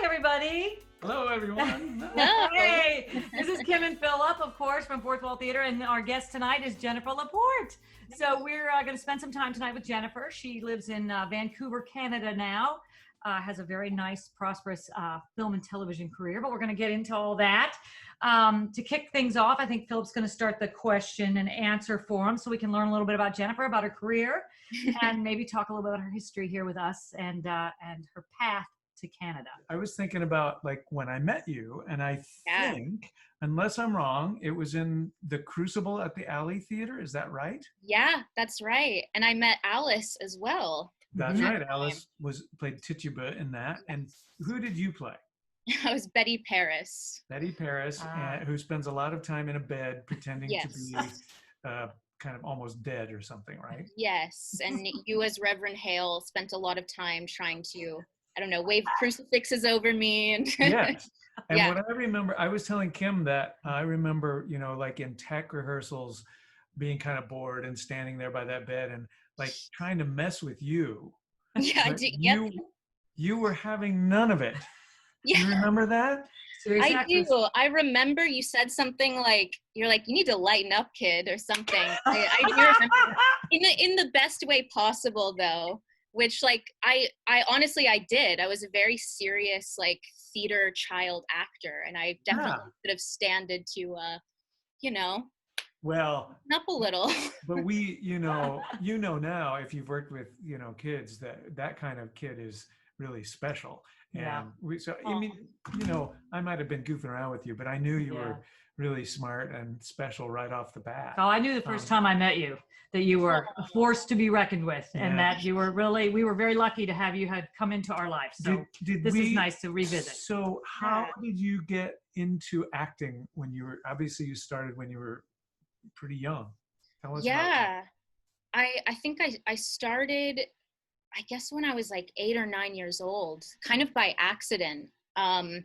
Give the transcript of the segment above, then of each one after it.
Hi, everybody. Hello, everyone. Hey, this is Kim and Philip, of course, from Fourth Wall Theater, and our guest tonight is Jennifer Laporte. So we're going to spend some time tonight with Jennifer. She lives in Vancouver, Canada now, has a very nice, prosperous film and television career, but we're going to get into all that. To kick things off, I think Philip's going to start the question and answer forum so we can learn a little bit about Jennifer, about her career, and maybe talk a little bit about her history here with us and her path to Canada. I was thinking about like when I met you, and I think, unless I'm wrong, it was in the Crucible at the Alley Theater. Is that right? Yeah, that's right. And I met Alice as well. That's right. Alice played 𝗕𝗽𝗆𝗆 in that. And who did you play? I was 𝗕𝗃𝗃𝗃𝗃𝗃𝗃. 𝗕𝗃𝗃𝗃𝗃, who spends a lot of time in a bed pretending to be kind of almost dead or something, right? Yes. And you as 𝗪𝗹𝗹𝗃 spent a lot of time trying to, I don't know, wave crucifixes over me. And yes. And what I remember, I was telling Kim that I remember, you know, like in tech rehearsals, being kind of bored and standing there by that bed and like trying to mess with you. Yeah, I do. You were having none of it. Yeah. You remember that? I do. I remember you said something like, you're like, you need to lighten up, kid, or something. I do remember in the best way possible, though, which like, I honestly, I did. I was a very serious, like, theater child actor, and I definitely could have standed to, you know, well, up a little. But we, you know now, if you've worked with, you know, kids, that kind of kid is really special. And I mean, you know, I might have been goofing around with you, but I knew you were really smart and special right off the bat. Oh, I knew the first time I met you that you were a force to be reckoned with, and that you were really, we were very lucky to have you had come into our life. So this is nice to revisit. So how did you get into acting when you were, obviously you started when you were pretty young? Tell us about that. I think I started, I guess when I was like 8 or 9 years old, kind of by accident. I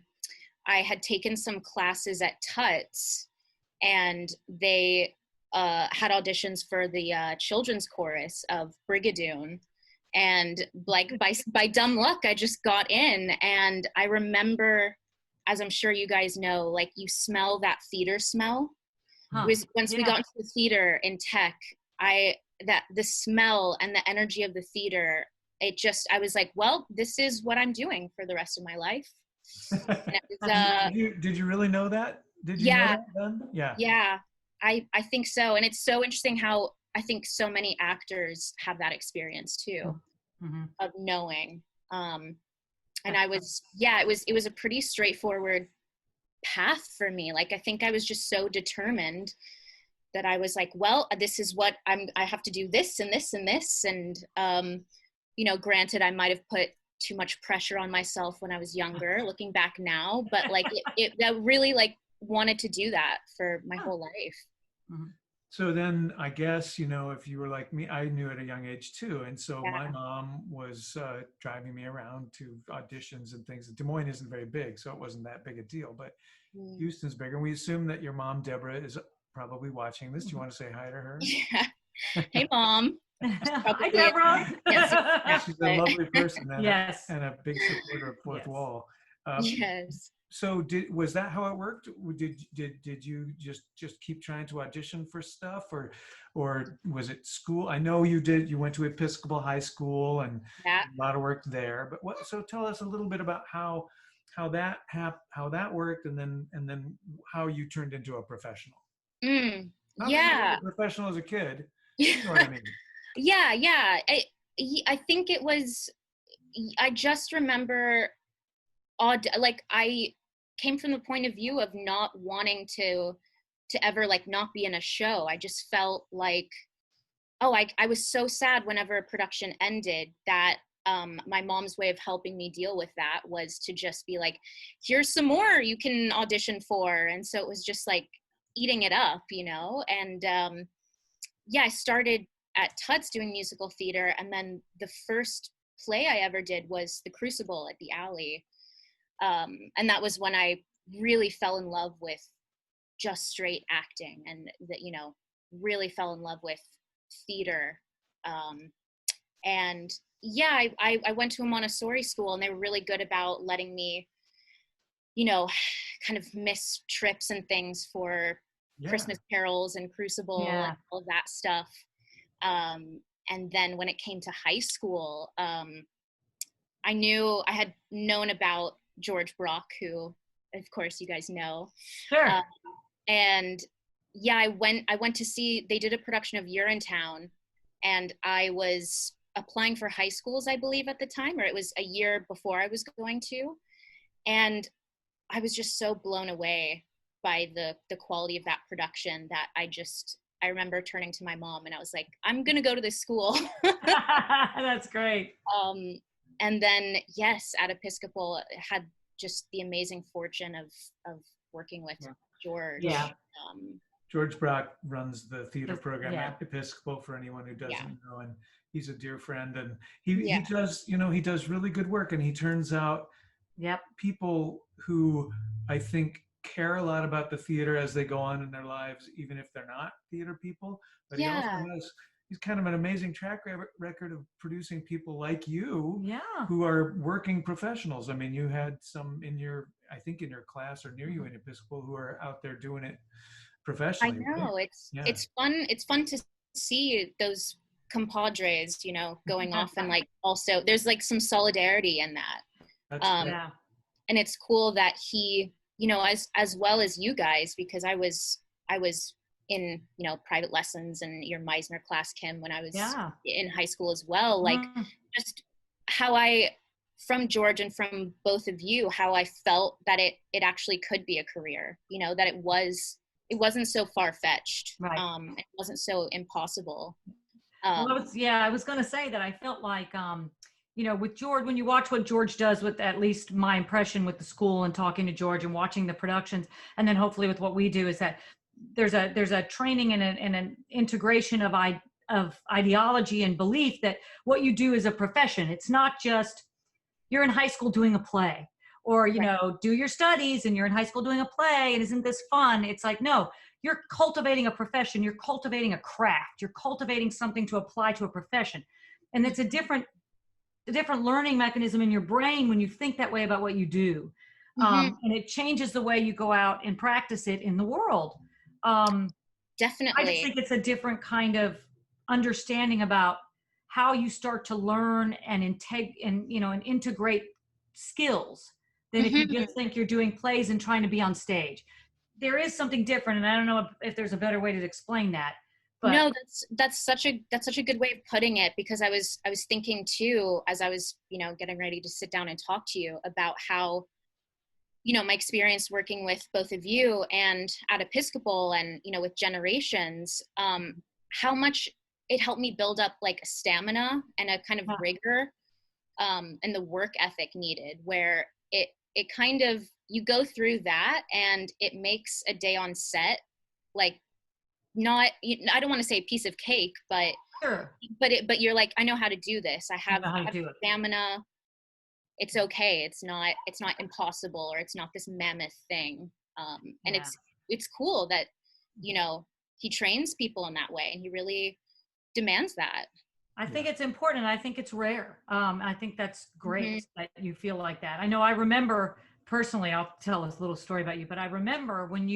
had taken some classes at Tuts, and they had auditions for the children's chorus of Brigadoon. And like by dumb luck, I just got in. And I remember, as I'm sure you guys know, like you smell that theater smell. Once we got into the theater in tech, the smell and the energy of the theater, I was like, well, this is what I'm doing for the rest of my life. Did you really know that? Did you know that then? Yeah, I think so. And it's so interesting how I think so many actors have that experience too, of knowing. And I was, it was a pretty straightforward path for me. Like, I think I was just so determined that I was like, well, this is what I have to do, this and this and this. And, you know, granted, I might have put too much pressure on myself when I was younger, looking back now, but like I really like wanted to do that for my whole life. So then I guess, you know, if you were like me, I knew at a young age too. And so my mom was driving me around to auditions and things. Des Moines isn't very big, so it wasn't that big a deal, but Houston's bigger. And we assume that your mom, Deborah, is probably watching this. Do you want to say hi to her? Yeah. Hey, Mom. Hi, Deborah. She's a lovely person and a big supporter of Fourth Wall. Yes. So was that how it worked? Did you just keep trying to audition for stuff, or was it school? I know you did. You went to Episcopal High School and a lot of work there. But so tell us a little bit about how that worked, and then how you turned into a professional. Not that you were a professional as a kid. You know what I mean? Yeah. I think it was, I just remember, like I came from the point of view of not wanting to ever like not be in a show. I just felt like, I was so sad whenever a production ended that my mom's way of helping me deal with that was to just be like, here's some more you can audition for. And so it was just like eating it up, you know? And I started at Tuts doing musical theater, and then the first play I ever did was The Crucible at the Alley. And that was when I really fell in love with just straight acting, and that, you know, really fell in love with theater. And I went to a Montessori school, and they were really good about letting me kind of miss trips and things for Christmas carols and Crucible and all of that stuff. And then when it came to high school, I had known about George Brock, who of course you guys know. Sure. And yeah, I went to see, they did a production of Urinetown, and I was applying for high schools, I believe at the time, or it was a year before I was going to. And I was just so blown away by the quality of that production that I remember turning to my mom and I was like, I'm going to go to this school. That's great. And then, yes, at Episcopal, had just the amazing fortune of working with George. Yeah. George Brock runs the theater program at Episcopal, for anyone who doesn't know, and he's a dear friend, and he does, he does really good work, and he turns out people who I think care a lot about the theater as they go on in their lives, even if they're not theater people. But he's kind of an amazing track record of producing people like you who are working professionals. I mean, you had some in your class or near you in Episcopal who are out there doing it professionally. I know, right? It's fun to see those compadres, going off, and like also there's like some solidarity in that. That's and it's cool that he, as well as you guys, because I was in, private lessons and your Meisner class, Kim, when I was in high school as well. Like just how from George and from both of you, how I felt that it actually could be a career, that it wasn't so far-fetched. Right. It wasn't so impossible. I was going to say that I felt like, with George, when you watch what George does, with at least my impression with the school and talking to George and watching the productions, and then hopefully with what we do, is that there's a training and an integration of ideology and belief that what you do is a profession. It's not just you're in high school doing a play, or do your studies and you're in high school doing a play and isn't this fun? It's like, no, you're cultivating a profession, you're cultivating a craft, you're cultivating something to apply to a profession. And it's a different learning mechanism in your brain when you think that way about what you do. And it changes the way you go out and practice it in the world. Definitely. I just think it's a different kind of understanding about how you start to learn and integrate skills than if you just think you're doing plays and trying to be on stage. There is something different, and I don't know if there's a better way to explain that. But no, that's such a good way of putting it, because I was thinking too, as I was getting ready to sit down and talk to you about how my experience working with both of you and at Episcopal and with Generations, how much it helped me build up like a stamina and a kind of rigor, and the work ethic needed, where it kind of, you go through that and it makes a day on set like, not, I don't want to say a piece of cake, but sure. but you're like, I know how to do this. I have stamina. It's okay. It's not impossible, or it's not this mammoth thing. And it's cool that he trains people in that way, and he really demands that. I think it's important. I think it's rare. I think that's great that you feel like that. I know, I remember personally, I'll tell a little story about you, but I remember when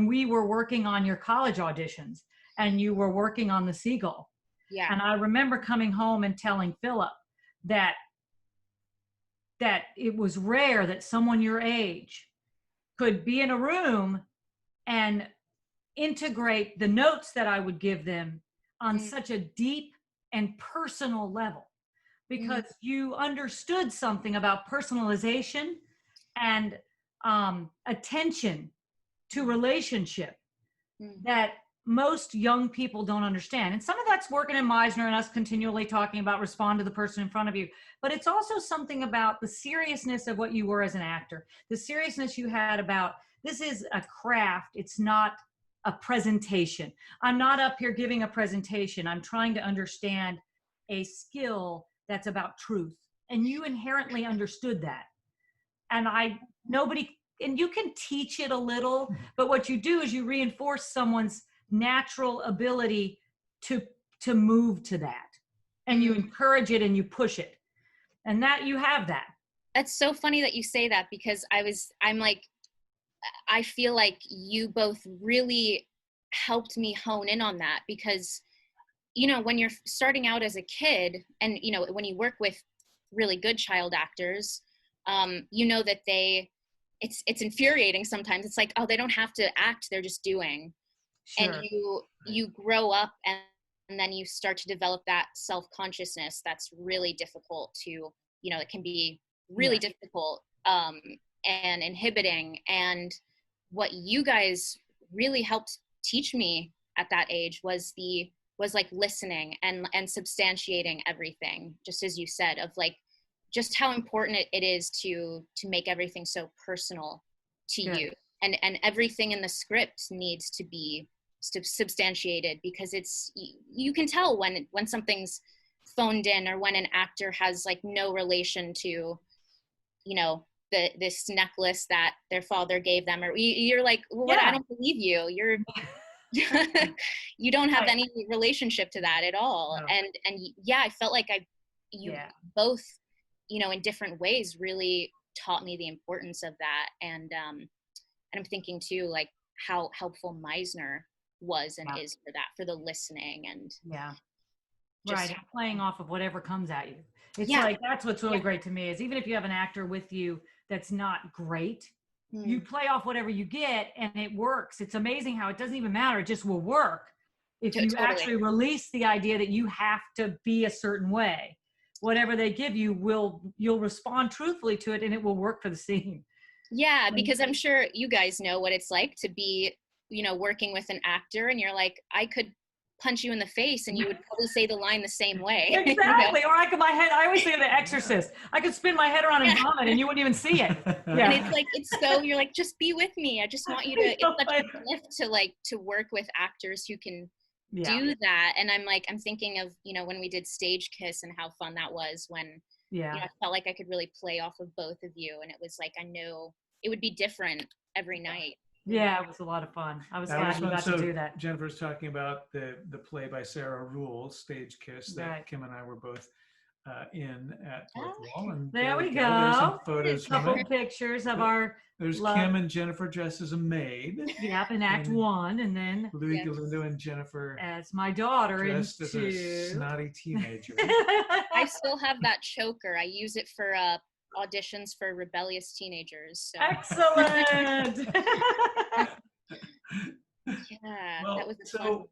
we were working on your college auditions and you were working on The Seagull. Yeah. And I remember coming home and telling Philip that it was rare that someone your age could be in a room and integrate the notes that I would give them on such a deep and personal level, because you understood something about personalization and attention to relationship that most young people don't understand. And some of that's working in Meisner and us continually talking about respond to the person in front of you. But it's also something about the seriousness of what you were as an actor, the seriousness you had about, this is a craft. It's not a presentation. I'm not up here giving a presentation. I'm trying to understand a skill that's about truth. And you inherently understood that. And and you can teach it a little, but what you do is you reinforce someone's natural ability to move to that, and you encourage it and you push it, and that you have that. That's so funny that you say that, because I'm like, I feel like you both really helped me hone in on that, because, you know, when you're starting out as a kid, and, you know, when you work with really good child actors, you know that it's infuriating sometimes. It's like, oh, they don't have to act, they're just doing. Sure. And you grow up, and then you start to develop that self-consciousness that's really difficult to, you know, it can be really difficult and inhibiting. And what you guys really helped teach me at that age was like listening and substantiating everything, just as you said, of like just how important it is to make everything so personal to you, and everything in the script needs to be substantiated, because you can tell when something's phoned in, or when an actor has like no relation to, you know, this necklace that their father gave them, or you're like, well, what? I don't believe you. You're you don't have any relationship to that at all. No. And yeah, I felt like you both, you know, in different ways really taught me the importance of that. And I'm thinking too, like how helpful Meisner was and is for that, for the listening and right, playing off of whatever comes at you. It's like, that's what's really great to me, is even if you have an actor with you that's not great, you play off whatever you get and it works. It's amazing how it doesn't even matter. It just will work if you actually release the idea that you have to be a certain way. Whatever they give you, you'll respond truthfully to it, and it will work for the scene. Yeah, because I'm sure you guys know what it's like to be, you know, working with an actor, and you're like, I could punch you in the face and you would probably say the line the same way. Exactly. You know? Or I always say The Exorcist. I could spin my head around and vomit and you wouldn't even see it. And it's like, you're like, just be with me. I just want you to, it's such a gift to work with actors who can do that. And I'm thinking of, you know, when we did Stage Kiss and how fun that was, when you know, I felt like I could really play off of both of you. And it was like, I know it would be different every night. Yeah, it was a lot of fun. I was glad you got to do that. Jennifer's talking about the play by 𝗪𝗏, Stage Kiss, that Kim and I were both in at Fourth Wall. And there we go. There's some photos. A couple pictures of our. There's Kim and Jennifer dressed as a maid. Yep, in Act 1, and then Louis Galindo and Jennifer as my daughter dressed as a snotty teenager. I still have that choker. I use it for auditions for rebellious teenagers. So. Excellent. Well, that was fun.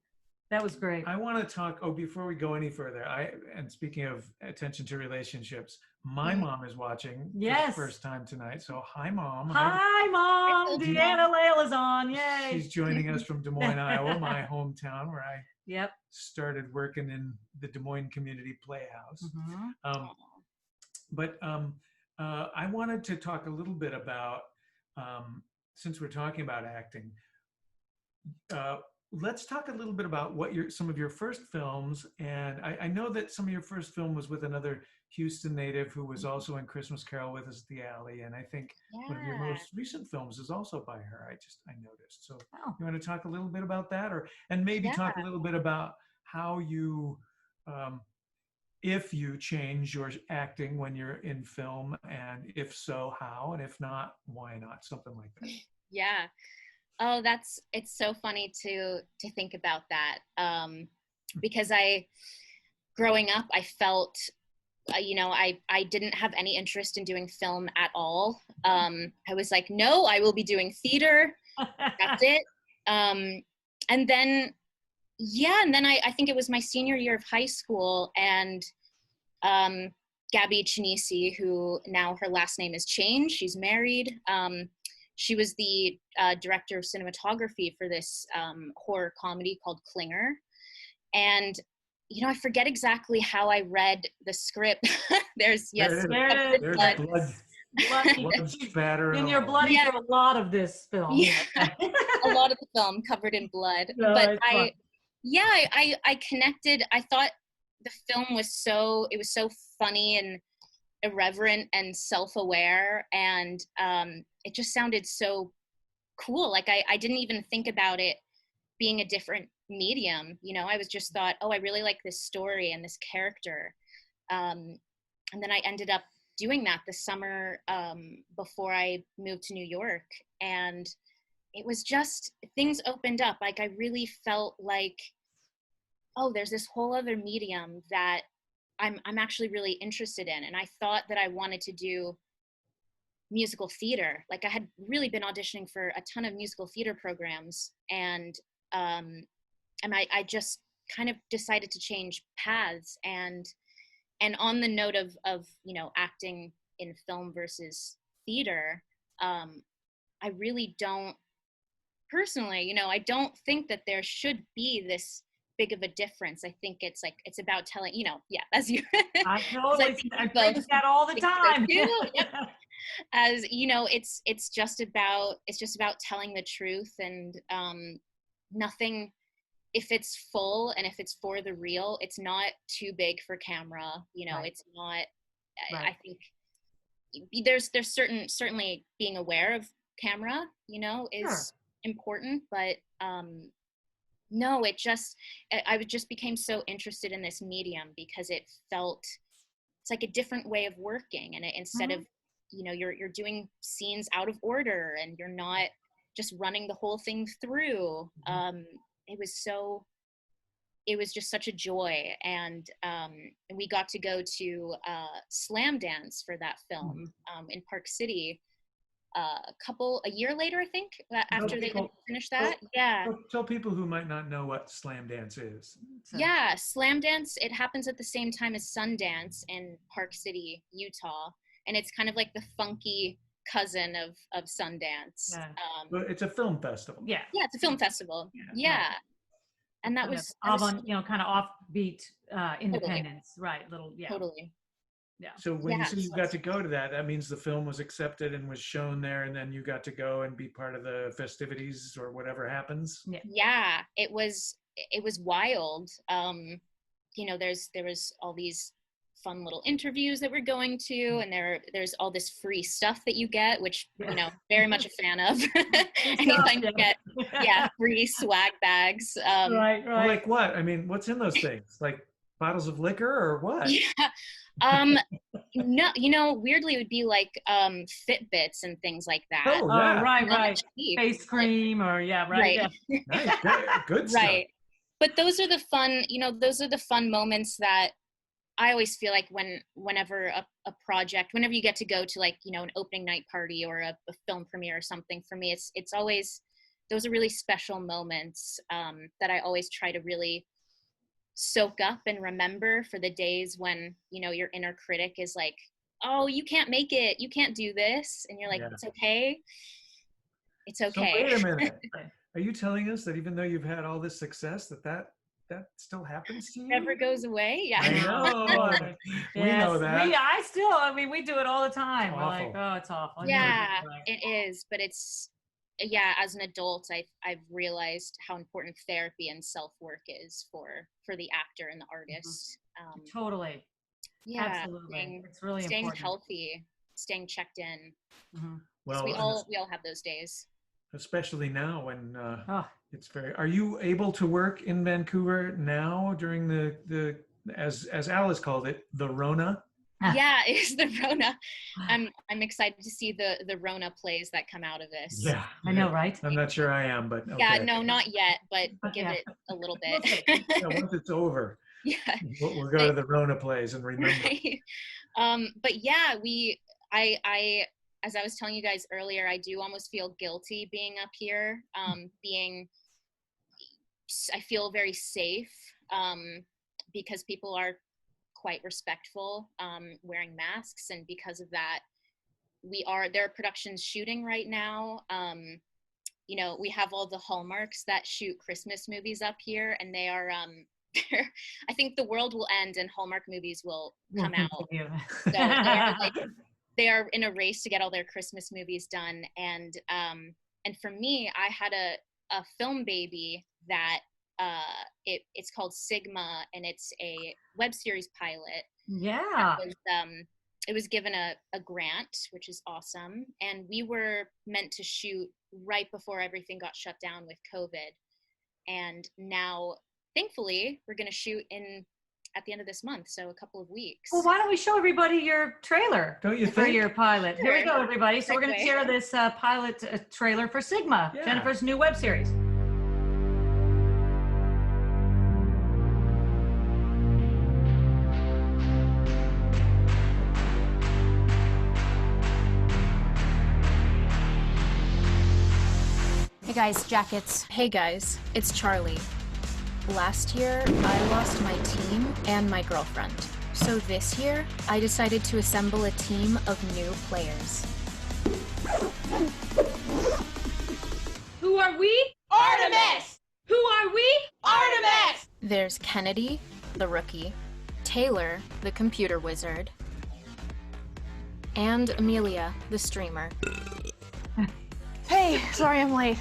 That was great. I want to talk. Oh, before we go any further, and speaking of attention to relationships, my mom is watching for the first time tonight. So hi, Mom. Hi, Mom. Deanna Layla's on. Yay. She's joining us from Des Moines, Iowa, my hometown, where I started working in the Des Moines Community Playhouse. But I wanted to talk a little bit about, since we're talking about acting, let's talk a little bit about some of your first films. And I know that some of your first film was with another Houston native who was also in Christmas Carol with us at the Alley. And I think one of your most recent films is also by her. I noticed. So you want to talk a little bit about that, and maybe talk a little bit about how you, if you change your acting when you're in film, and if so, how, and if not, why not? Something like that. Yeah. Oh, it's so funny to think about that. Because growing up, I felt, you know, I didn't have any interest in doing film at all. I was like, no, I will be doing theater. That's it. And then I think it was my senior year of high school, and 𝗕𝗏𝗆𝗍𝗍, who now her last name is changed. She's married. She was the director of cinematography for this horror comedy called Klinger. And, you know, I forget exactly how I read the script. There's blood spatter. And you're bloody for a lot of this film. Yeah. A lot of the film covered in blood. No, but I connected. I thought the film was so funny and irreverent and self-aware, and it just sounded so cool. Like I didn't even think about it being a different medium, you know. I was just thought, oh, I really like this story and this character, and then I ended up doing that the summer before I moved to New York. And it was just, things opened up. Like, I really felt like, oh, there's this whole other medium that I'm actually really interested in. And I thought that I wanted to do musical theater. Like, I had really been auditioning for a ton of musical theater programs, and I just kind of decided to change paths. And on the note of you know, acting in film versus theater, I really don't, personally, you know, I don't think that there should be this big of a difference. I think it's like, it's about telling, you know, yeah, as you, I totally, I think that all the time. Yep. As you know, it's just about telling the truth, and nothing, if it's full and if it's for the real, it's not too big for camera, you know. Right. It's not, right. I think there's certainly being aware of camera, you know, is sure. important, but no, I just became so interested in this medium because it felt, it's like a different way of working. And instead of, you know, you're doing scenes out of order and you're not just running the whole thing through. It was just such a joy. And we got to go to Slamdance for that film in Park City a year later, I think, after they had finished that. Tell people who might not know what Slamdance is. Yeah, Slamdance, it happens at the same time as Sundance in Park City, Utah. And it's kind of like the funky cousin of Sundance. Yeah. Well, it's a film festival. Yeah, it's a film festival. Yeah. Right. And that was you know, kind of offbeat independence, totally. Right? Little, yeah. Totally. Yeah. So when you say you got to go to that means the film was accepted and was shown there, and then you got to go and be part of the festivities or whatever happens. Yeah, it was wild. You know, there was all these fun little interviews that we're going to, and there's all this free stuff that you get, which you know, very much a fan of. Anytime you get free swag bags. Right. Well, like what? I mean, what's in those things? Like bottles of liquor or what? Yeah. No, you know, weirdly it would be like Fitbits and things like that. Oh, yeah. Right. Face cream or right. Yeah. Nice. Good stuff. Right. But those are the fun moments that I always feel like whenever a project, whenever you get to go to, like, you know, an opening night party or a film premiere or something, for me, it's always, those are really special moments that I always try to really soak up and remember for the days when, you know, your inner critic is like, oh, you can't make it, you can't do this. And you're like, It's okay. It's okay. So wait a minute. Are you telling us that even though you've had all this success, that still happens to you? Never goes away. Yeah. I know. We know that. I mean, we do it all the time. We're like, oh, it's awful. Yeah, it is. But it's, as an adult, I've realized how important therapy and self-work is for the actor and the artist. Totally. Yeah. Absolutely. It's really staying important. Healthy, staying checked in. Well, so we all have those days. Especially now when it's very. Are you able to work in Vancouver now during the as Alice called it, the Rona? Yeah, it's the Rona. I'm excited to see the Rona plays that come out of this. Yeah, I know, right? I'm not sure I am, but okay. Yeah, no, not yet, but give it a little bit. Once it's over, we'll go to the Rona plays and remember. Right. But yeah, I as I was telling you guys earlier, I do almost feel guilty being up here. I feel very safe because people are quite respectful, wearing masks, and because of that, there are productions shooting right now. You know, we have all the Hallmarks that shoot Christmas movies up here, and they are I think the world will end and Hallmark movies will come out. So they are in a race to get all their Christmas movies done. And for me, I had a film baby that it's called 𝗲𝗄𝗃, and it's a web series pilot. Yeah. It was given a grant, which is awesome. And we were meant to shoot right before everything got shut down with COVID. And now, thankfully, we're going to shoot in at the end of this month, so a couple of weeks. Well, why don't we show everybody your trailer? Don't you For think? your pilot. Here we Sure. go, everybody. So we're going to Segue. share this pilot trailer for Sigma, Yeah. Jennifer's new web series. Hey guys, Jackets. Hey guys, it's Charlie. Last year, I lost my team and my girlfriend. So this year, I decided to assemble a team of new players. Who are we? Artemis! Who are we? Artemis! There's Kennedy, the rookie, Taylor, the computer wizard, and Amelia, the streamer. Hey, sorry I'm late.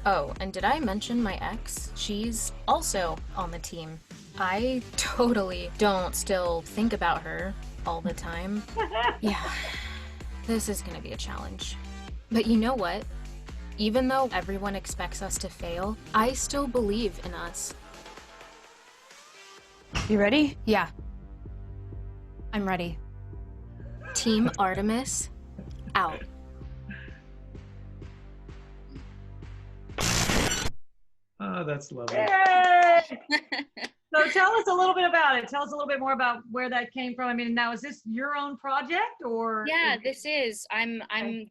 Oh, and did I mention my ex? She's also on the team. I totally don't still think about her all the time. Yeah, this is gonna be a challenge. But you know what? Even though everyone expects us to fail, I still believe in us. You ready? Yeah. I'm ready. Team Artemis, out. Oh, that's lovely. Yay! So tell us a little bit about it. Tell us a little bit more about where that came from. I mean, now, is this your own project or? Yeah, this is. I'm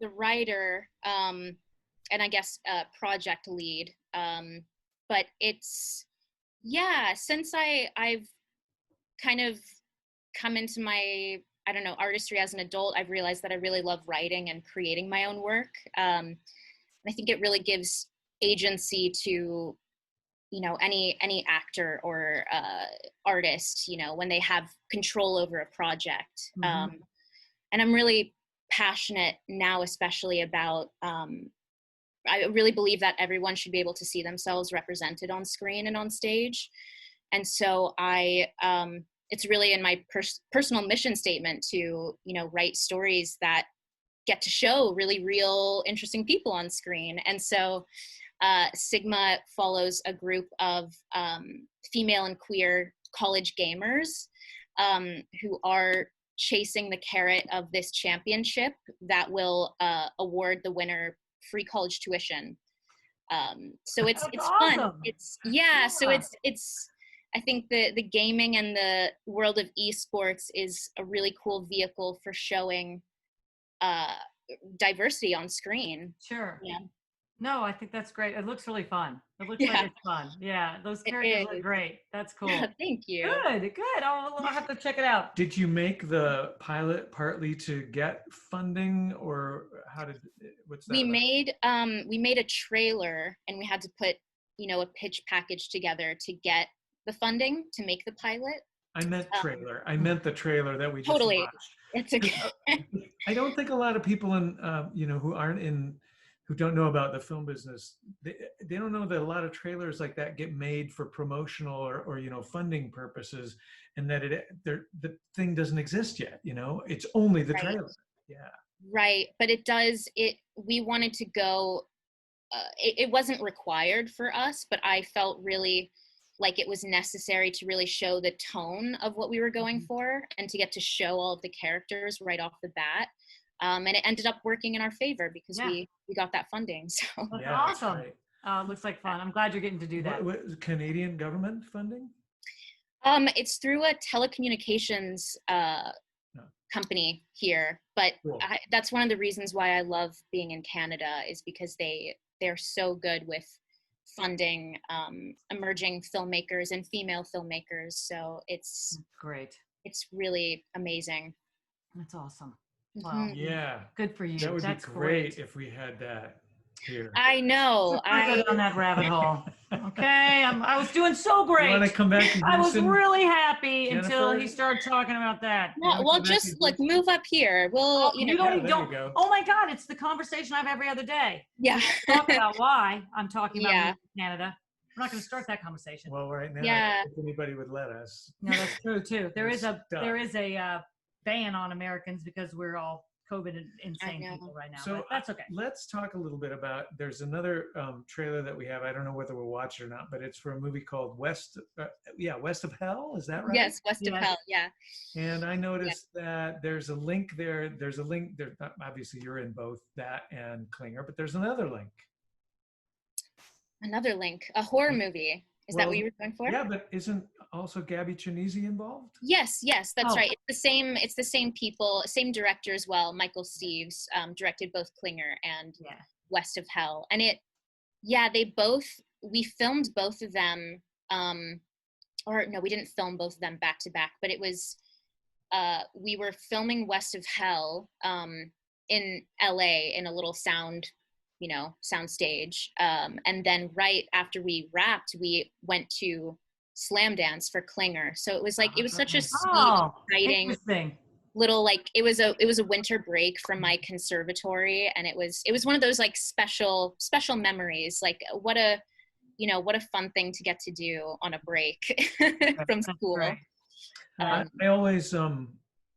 the writer, and I guess project lead. But it's, yeah, since I've kind of come into my, I don't know, artistry as an adult, I've realized that I really love writing and creating my own work. And I think it really gives agency to, you know, any actor or artist, you know, when they have control over a project. Mhm. And I'm really passionate now, especially about, I really believe that everyone should be able to see themselves represented on screen and on stage. And so it's really in my personal mission statement to, you know, write stories that get to show really real, interesting people on screen. And so Sigma follows a group of female and queer college gamers who are chasing the carrot of this championship that will award the winner free college tuition. So it's fun. awesome. So it's I think the gaming and the world of esports is a really cool vehicle for showing diversity on screen. Sure. Yeah. No, I think that's great. It looks really fun. It looks Yeah. like it's fun. Yeah, those characters are is. great. That's cool. Thank you. Good. I'll have to check it out. Did you make the pilot partly to get funding, or how did, what's that We about? made a trailer, and we had to put, you know, a pitch package together to get the funding to make the pilot. I meant trailer. I meant the trailer that we just Totally. watched. It's okay. I don't think a lot of people in, you know, who don't know about the film business, they don't know that a lot of trailers like that get made for promotional or you know, funding purposes, and that the thing doesn't exist yet. You know, it's only the Right. trailer. Yeah. Right, but we wanted to go, it wasn't required for us, but I felt really like it was necessary to really show the tone of what we were going for, and to get to show all of the characters right off the bat. And it ended up working in our favor because Yeah. we got that funding. So That's Yeah, that's awesome. right. It looks like fun. I'm glad you're getting to do that. What, Canadian government funding? it's through a telecommunications company here, but Cool. that's one of the reasons why I love being in Canada, is because they're so good with funding emerging filmmakers and female filmmakers. So it's Great. really amazing. That's awesome. Wow. Mhm. Yeah. Good for you. That would That's be great if we had that here. I know. I go down that rabbit hole. Okay, I was doing so great. You want to come back to I was Houston? really happy until Jennifer? he started talking about that. Well, wanna come back just and look, do- move up here. We'll, you know, don't Yeah, even there don't. you go. Oh my God, it's the conversation I have every other day. yeah. Talk about why I'm talking about Yeah. moving to Canada. We're not going to start that conversation. Well, right now, Yeah. if anybody would let us. No, that's true too. There We're is a stuck. ban on Americans because we're all COVID I insane know. people right now. So but that's okay. let's talk a little bit about, there's another trailer that we have. I don't know whether we'll watch it or not, but it's for a movie called West of Hell. Is that right? Yes, West of Yes. Hell. Yeah. And I noticed that there's a link there. There's a link there. Obviously, you're in both that and Klinger, but there's another link. Another link, a horror movie. Is that what you were going for? Yeah, but isn't also 𝗕𝗃𝗀𝗃𝗃𝗃 involved? Yes, that's Oh. right. It's the same people, same director as well. Michael Steves directed both Klinger and Yeah. West of Hell. And we filmed both of them, or no, we didn't film both of them back to back, but it was, we were filming West of Hell in LA in a little sound stage. And then right after we wrapped, we went to Slamdance for Klinger. So it was like, it was such a sweet, exciting Interesting. little, like, it was a winter break from my conservatory. And it was one of those like special memories. Like what a fun thing to get to do on a break from school. Right. I always, in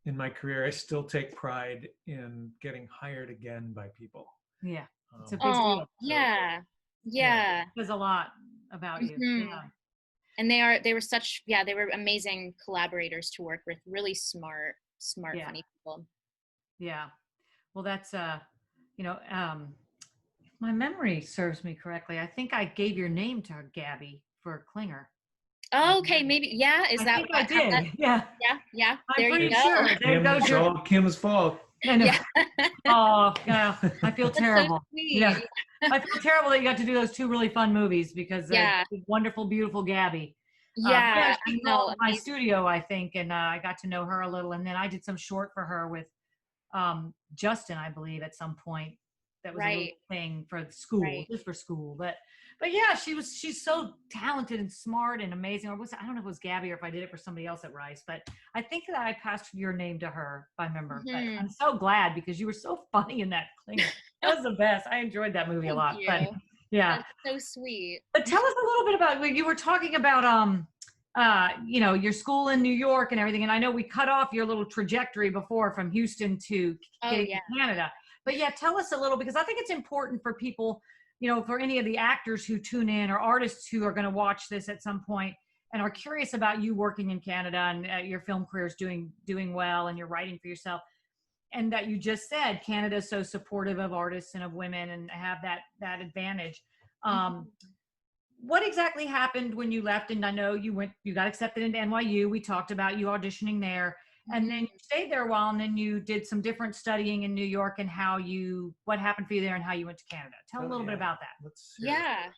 my career, I still take pride in getting hired again by people. Yeah. It's a big Oh, deal. yeah. There's a lot about you. Mhm. Yeah. And they were amazing collaborators to work with, really smart, Yeah. funny people. Yeah. Well, that's, if my memory serves me correctly, I think I gave your name to Gabby for Klinger. Oh, okay, maybe, yeah, is I that think I did. Yeah. Yeah, I'm there pretty you go. sure. There goes It's your, all Kim's fault. I know. Yeah. Oh, yeah. I feel That's so terrible. sweet. Yeah. I feel terrible that you got to do those two really fun movies because Yeah. wonderful, beautiful Gabby. Yeah, She I know. called my studio, I think, and I got to know her a little. And then I did some short for her with Justin, I believe, at some point. That was a little Right. thing for school, Right. just for school. But yeah, she's so talented and smart and amazing. I don't know if it was Gabby or if I did it for somebody else at Rice, but I think that I passed your name to her, if I remember. But Mhm. I'm so glad because you were so funny in that Klinger. That was the best. I enjoyed that movie a lot. Thank But you. yeah. That's so sweet. But tell us a little bit about when you were talking about your school in New York and everything. And I know we cut off your little trajectory before from Houston to getting to Canada. But yeah, tell us a little, because I think it's important for people, for any of the actors who tune in or artists who are going to watch this at some point and are curious about you working in Canada and your film career is doing well and you're writing for yourself. And that you just said Canada is so supportive of artists and of women and have that advantage. What exactly happened when you left? And I know you got accepted into NYU. We talked about you auditioning there. And then you stayed there a while, and then you did some different studying in New York and what happened for you there and how you went to Canada. Tell a little bit about that. Let's hear it. Yeah.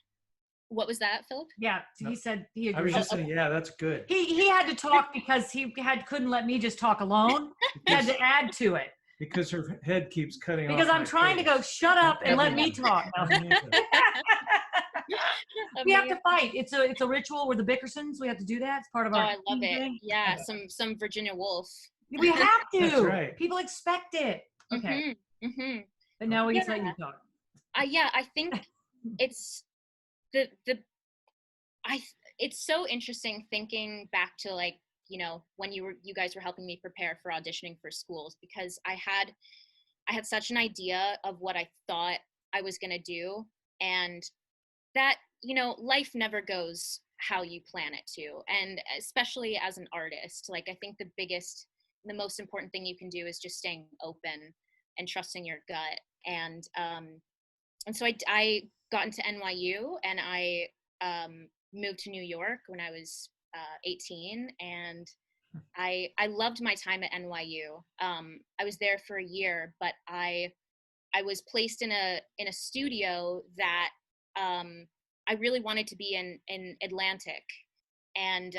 What was that, Philip? Yeah, he said he I was agreed. just saying, yeah, that's good. He had to talk because couldn't let me just talk alone. He had to add to it. Because her head keeps cutting off. Because I'm trying to go, shut up and let me talk. We have to fight. It's a ritual. We're the Bickersons. We have to do that. It's part of our. I love it. thing. Yeah, some Virginia Woolf. We have to. That's right. People expect it. Okay. Mm-hmm. But now we just let you talk. I think it's it's so interesting thinking back to like, when you guys were helping me prepare for auditioning for schools, because I had such an idea of what I thought I was going to do, and that, life never goes how you plan it to. And especially as an artist, like, I think the most important thing you can do is just staying open and trusting your gut. And so I got into NYU, and I moved to New York when I was 18, and I loved my time at NYU. I was there for a year, but I was placed in a studio that I really wanted to be in Atlantic, and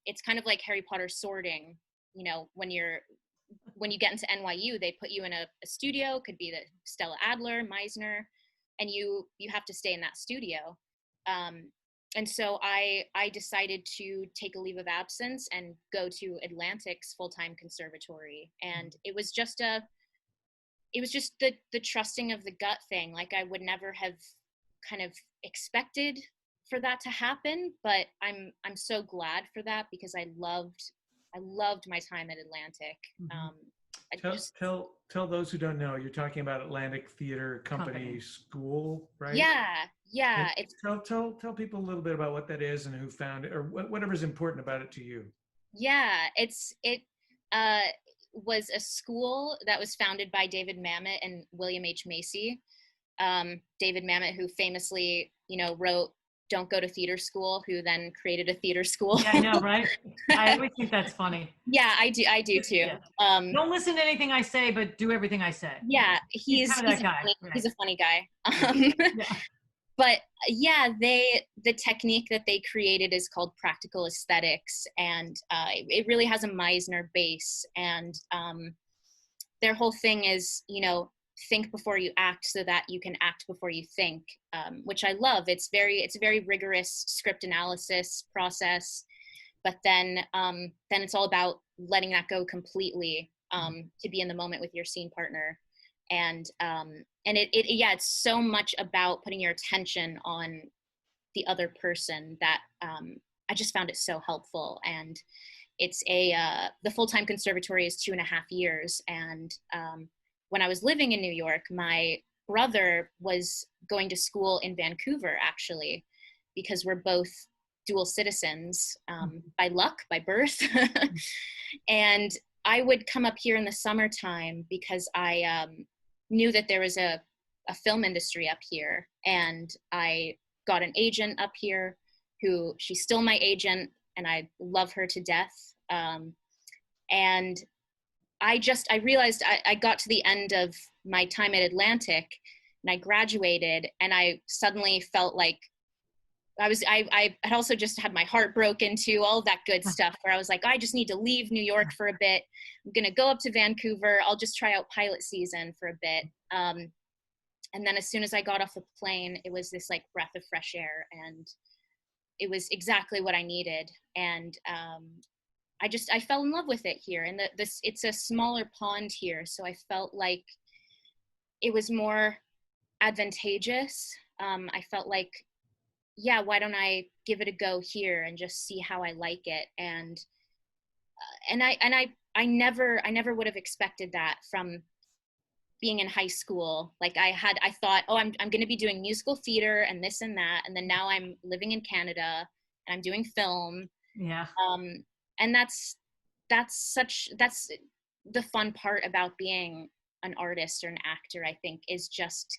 it's kind of like Harry Potter sorting. When you get into NYU, they put you in a studio. Could be the Stella Adler, Meisner, and you have to stay in that studio. And so I decided to take a leave of absence and go to Atlantic's full-time conservatory. And it was just the trusting of the gut thing. Like, I would never have kind of expected for that to happen, but I'm so glad for that, because I loved my time at Atlantic. Tell those who don't know, you're talking about Atlantic Theater Company School, right? Yeah. Tell people a little bit about what that is and who found it, or whatever's important about it to you. Yeah, it was a school that was founded by David Mamet and William H. Macy. David Mamet, who famously, wrote "Don't Go to Theater School," who then created a theater school. Yeah, I know, right? I always think that's funny. Yeah, I do too. Yeah. Don't listen to anything I say, but do everything I say. Yeah, he's kind of that guy. He's a funny guy. Yeah. But yeah, the technique that they created is called practical aesthetics, and it really has a Meisner base. And their whole thing is, think before you act so that you can act before you think, which I love. It's a very rigorous script analysis process, but then it's all about letting that go completely, to be in the moment with your scene partner. And it's so much about putting your attention on the other person that I just found it so helpful. And it's the full-time conservatory is 2.5 years. And when I was living in New York, my brother was going to school in Vancouver, actually, because we're both dual citizens, by luck, by birth. And I would come up here in the summertime because I knew that there was a film industry up here, and I got an agent up here who, she's still my agent, and I love her to death. And I realized I got to the end of my time at Atlantic, and I graduated, and I suddenly felt like I had also just had my heart broken too, all of that good stuff, where I was like, I just need to leave New York for a bit. I'm going to go up to Vancouver. I'll just try out pilot season for a bit. And then as soon as I got off the plane, it was this like breath of fresh air, and it was exactly what I needed. And I fell in love with it here. And it's a smaller pond here, so I felt like it was more advantageous. I felt like, yeah, why don't I give it a go here and just see how I like it? And I never would have expected that from being in high school. Like I thought, oh, I'm going to be doing musical theater and this and that. And then now I'm living in Canada and I'm doing film. Yeah. And that's the fun part about being an artist or an actor, I think, is just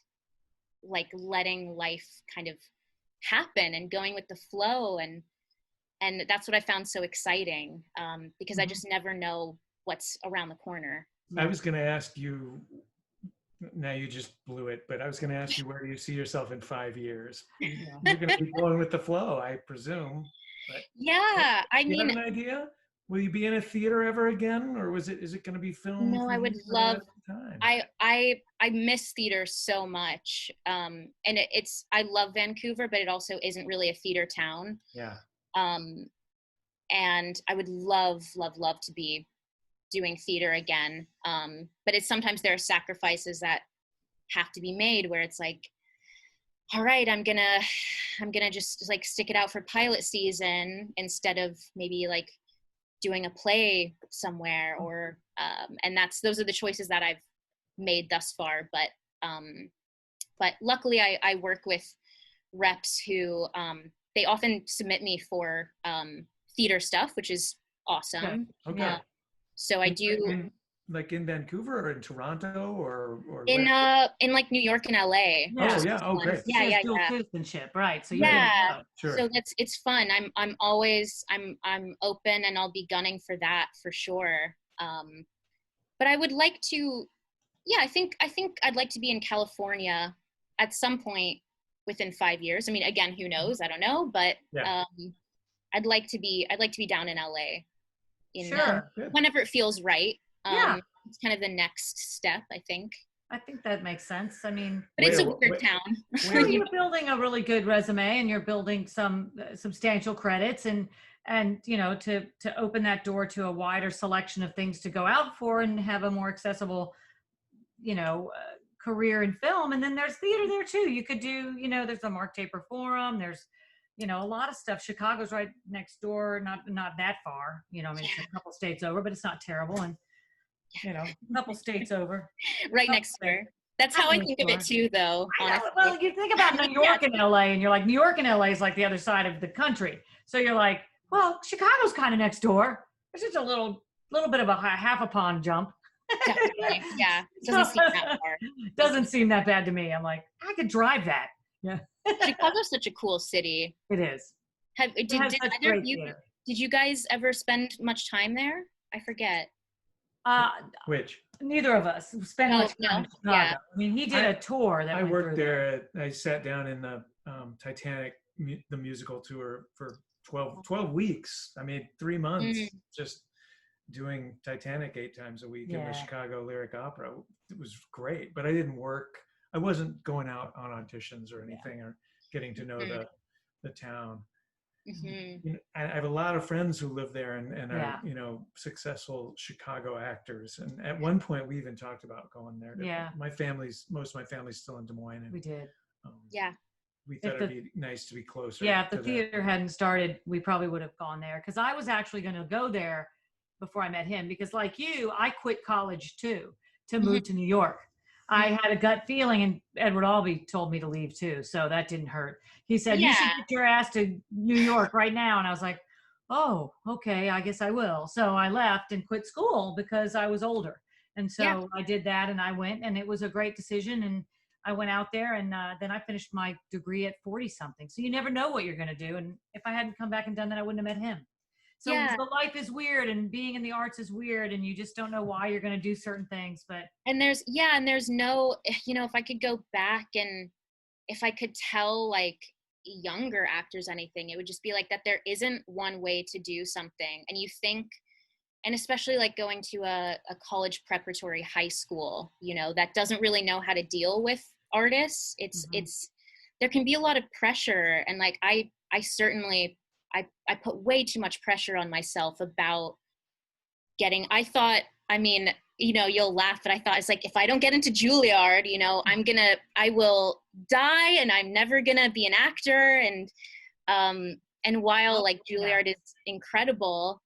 like letting life kind of happen and going with the flow. And that's what I found so exciting, because I just never know what's around the corner. I was going to ask you, now you just blew it, but I was going to ask you, where do you see yourself in 5 years? You're going to be going with the flow, I presume. But yeah, I mean, you have an idea? Will you be in a theater ever again, or is it going to be film? No, I would love. I miss theater so much, and I love Vancouver, but it also isn't really a theater town. Yeah. And I would love to be doing theater again. But sometimes there are sacrifices that have to be made, where it's like, all right, I'm gonna just like stick it out for pilot season instead of maybe like doing a play somewhere, or and those are the choices that I've made thus far. But luckily I work with reps who they often submit me for theater stuff, which is awesome. Okay. So I do. Like in Vancouver or in Toronto or in like New York and LA. Yeah. Oh yeah, oh great. Yeah. Citizenship, right? So sure. So it's fun. I'm always open, and I'll be gunning for that for sure. But I would like to, I think I'd like to be in California at some point within 5 years. I mean, again, who knows? I don't know, but I'd like to be down in LA. Whenever it feels right. It's kind of the next step, I think. I think that makes sense. I mean, but it's a weird town. You're building a really good resume, and you're building some substantial credits, and to open that door to a wider selection of things to go out for and have a more accessible, career in film. And then there's theater there too. You could do, there's the Mark Taper Forum. There's, a lot of stuff. Chicago's right next door, not that far. I mean, it's a couple states over, but it's not terrible. And you know, a couple states over. Right next door. That's how I think of it too, though. I know, Honestly. well, you think about New York and LA, and you're like, New York and LA is like the other side of the country. So you're like, well, Chicago's kind of next door. There's just a little bit of a half a pond jump. Definitely. Yeah. Doesn't seem that far. Doesn't seem that bad to me. I'm like, I could drive that. Yeah. Chicago's such a cool city. It is. Did either of you, did you guys ever spend much time there? I forget. Which? Neither of us spent much time in Chicago. Yeah. I mean, he did a tour that I went worked through there. I sat down in the Titanic, the musical tour for 12 weeks. I mean, 3 months just doing Titanic 8 times a week in the Chicago Lyric Opera. It was great, but I didn't work. I wasn't going out on auditions or anything or getting to know the town. You know, I have a lot of friends who live there and are, you know, successful Chicago actors. And at one point we even talked about going there. Most of my family's still in Des Moines. And, we did. We thought it'd be nice to be closer. Yeah, if the theater hadn't started, we probably would have gone there. Because I was actually going to go there before I met him. Because like you, I quit college too to move to New York. I had a gut feeling, and 𝗕𝗲𝗶𝗀𝗍 told me to leave too, so that didn't hurt. He said, you should get your ass to New York right now. And I was like, oh, okay, I guess I will. So I left and quit school because I was older. And so I did that, and I went, and it was a great decision. And I went out there, and then I finished my degree at 40-something. So you never know what you're going to do. And if I hadn't come back and done that, I wouldn't have met him. So the life is weird, and being in the arts is weird, and you just don't know why you're going to do certain things. But there's no, you know, if I could go back and if I could tell like younger actors anything, it would just be like that there isn't one way to do something. And you think, and especially like going to a college preparatory high school, you know, that doesn't really know how to deal with artists. It's there can be a lot of pressure, and like I certainly I put way too much pressure on myself about getting, I mean, you know, you'll laugh, but I thought it's like, if I don't get into Juilliard, you know, I will die, and I'm never gonna be an actor. And while like Juilliard is incredible,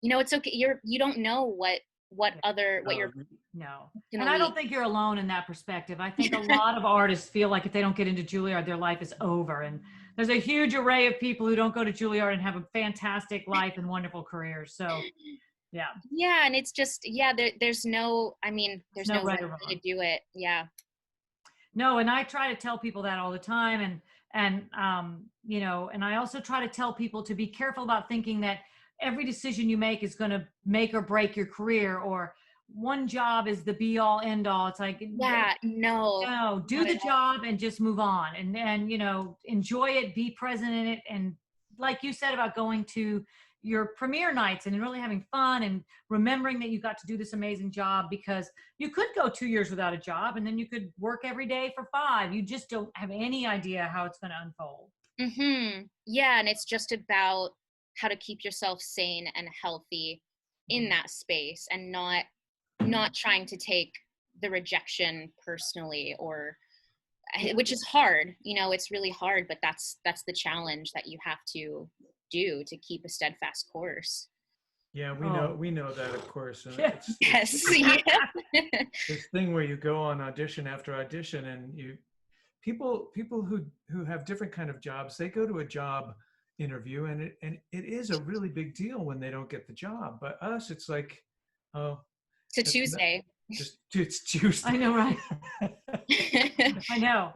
you know, it's okay. You don't know what you're. No. And I don't think you're alone in that perspective. I think a lot of artists feel like if they don't get into Juilliard, their life is over. And there's a huge array of people who don't go to Juilliard and have a fantastic life and wonderful careers. So, yeah. Yeah, and it's just, there's no way to do it. Yeah. No, and I try to tell people that all the time. And you know, and I also try to tell people to be careful about thinking that every decision you make is going to make or break your career, or one job is the be all end all. It's like, no, do the job and just move on, and you know, enjoy it, be present in it. And like you said about going to your premiere nights and really having fun and remembering that you got to do this amazing job, because you could go 2 years without a job and then you could work every day for 5. You just don't have any idea how it's going to unfold. Yeah. And it's just about how to keep yourself sane and healthy in that space, and not trying to take the rejection personally, or which is hard, you know, it's really hard, but that's the challenge that you have to do to keep a steadfast course. Yeah, we know that, of course. And Yes. This thing where you go on audition after audition, and people who have different kind of jobs, they go to a job interview, and it is a really big deal when they don't get the job. But us, it's like, oh, it's a Tuesday. It's Tuesday. I know, right? I know.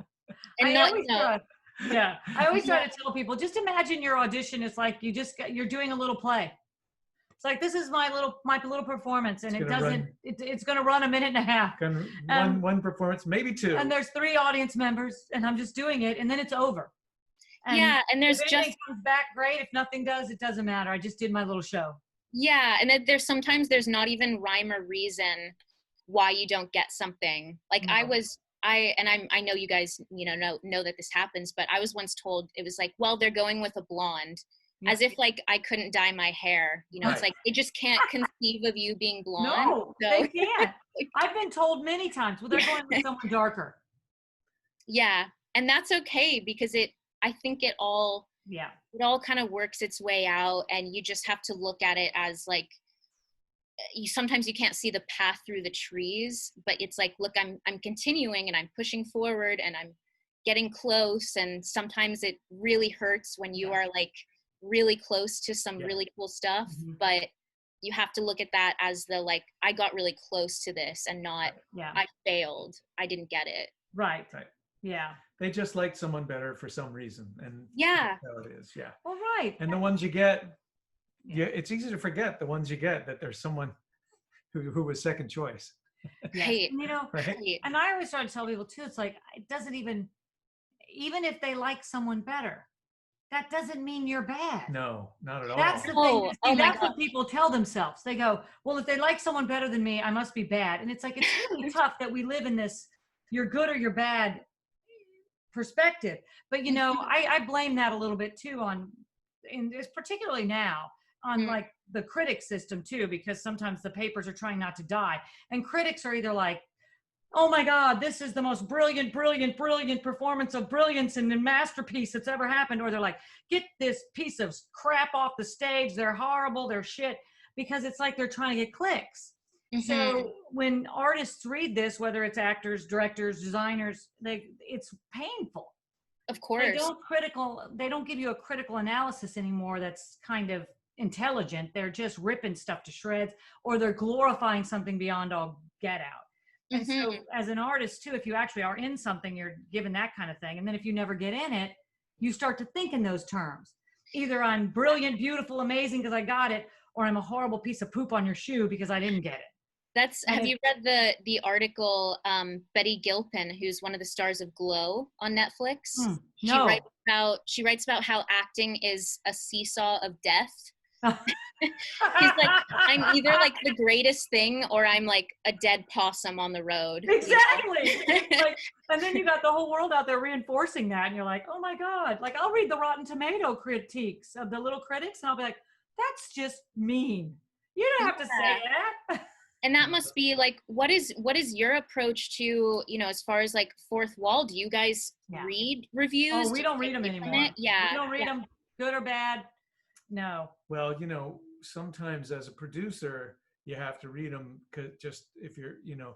And I always try to tell people, just imagine your audition is like you're doing a little play. It's like, this is my little performance, and it's going to run 1.5 minutes. One performance, maybe 2. And there's 3 audience members, and I'm just doing it, and then it's over. And and there's if anything comes back, great. If nothing does, it doesnknow matter. I just did my little show. Yeah, and then there's not even rhyme or reason why you don't get something. Like I know you guys, you know that this happens, but I was once told, it was like, well, they're going with a blonde, as if like I couldn't dye my hair. You know, It's like, they just can't conceive of you being blonde. No, they can't. I've been told many times, well, they're going with someone darker. Yeah, and that's okay, because I think it all kind of works its way out, and you just have to look at it as like, sometimes you can't see the path through the trees, but it's like, look, I'm continuing and I'm pushing forward and I'm getting close. And sometimes it really hurts when you are like really close to some really cool stuff, but you have to look at that as the, like, I got really close to this and not, I failed, I didn't get it. Right. Yeah. They just like someone better for some reason. And that's how it is. Yeah. Well, right. And the ones you get, it's easy to forget the ones you get, that there's someone who was second choice. Right. And, you know, and I always try to tell people too, it's like, it doesn't even if they like someone better, that doesn't mean you're bad. No, not at all. That's the thing. See, that's what people tell themselves. They go, well, if they like someone better than me, I must be bad. And it's like, it's really tough that we live in this, you're good or you're bad perspective. But, you know, I blame that a little bit too and it's particularly now on like the critic system too, because sometimes the papers are trying not to die. And critics are either like, oh my God, this is the most brilliant performance of brilliance and a masterpiece that's ever happened. Or they're like, get this piece of crap off the stage. They're horrible. They're shit. Because it's like they're trying to get clicks. So when artists read this, whether it's actors, directors, designers, it's painful. Of course. They don't give you a critical analysis anymore that's kind of intelligent. They're just ripping stuff to shreds, or they're glorifying something beyond all get out. And so as an artist too, if you actually are in something, you're given that kind of thing. And then if you never get in it, you start to think in those terms. Either I'm brilliant, beautiful, amazing because I got it, or I'm a horrible piece of poop on your shoe because I didn't get it. Have you read the article, Betty Gilpin, who's one of the stars of Glow on Netflix? No. She writes about how acting is a seesaw of death. He's like, I'm either like the greatest thing or I'm like a dead possum on the road. Exactly. Like, and then you got the whole world out there reinforcing that, and you're like, oh my God. Like, I'll read the Rotten Tomato critiques of the little critics, and I'll be like, that's just mean. You don't have to say that. And that must be like, what is your approach to, you know, as far as like fourth wall? Do you guys read reviews? Oh, we don't read them anymore. Yeah. We don't read them, good or bad. No. Well, you know, sometimes as a producer, you have to read them, because just if you're, you know,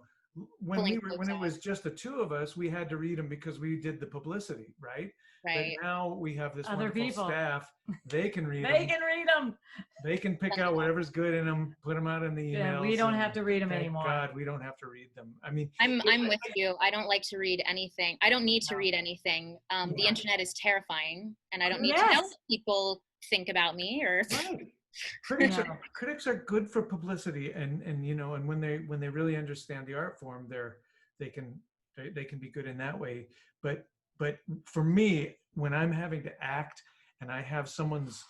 when it was just the two of us, we had to read them because we did the publicity, right? But now we have this other wonderful staff. They can read them. They can read them. They can pick out whatever's good in them, put them out in the emails. Yeah, we don't have to read them anymore. God, we don't have to read them. I mean, I'm with you. I don't like to read anything. I don't need to read anything. The internet is terrifying, and I don't need to know what people think about me or. Right. Critics are good for publicity, and you know, and when they really understand the art form, they can be good in that way. But for me, when I'm having to act and I have someone's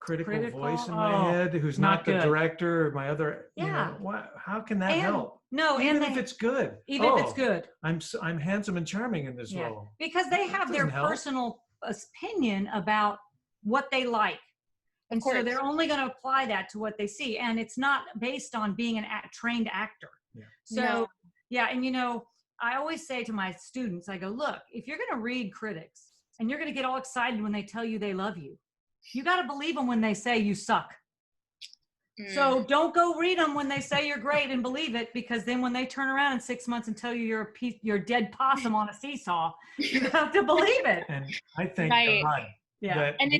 critical voice in my head who's not the director or my other, you know, how can that help? No, even if it's good. Even if it's good. I'm handsome and charming in this role. Because they have their personal opinion about what they like. And so they're only going to apply that to what they see. And it's not based on being a trained actor. Yeah. So, and you know, I always say to my students, I go, look, if you're going to read critics and you're going to get all excited when they tell you they love you, you got to believe them when they say you suck. So don't go read them when they say you're great and believe it, because then when they turn around in 6 months and tell you you're a dead possum on a seesaw, you have to believe it. And I thank God. Yeah, and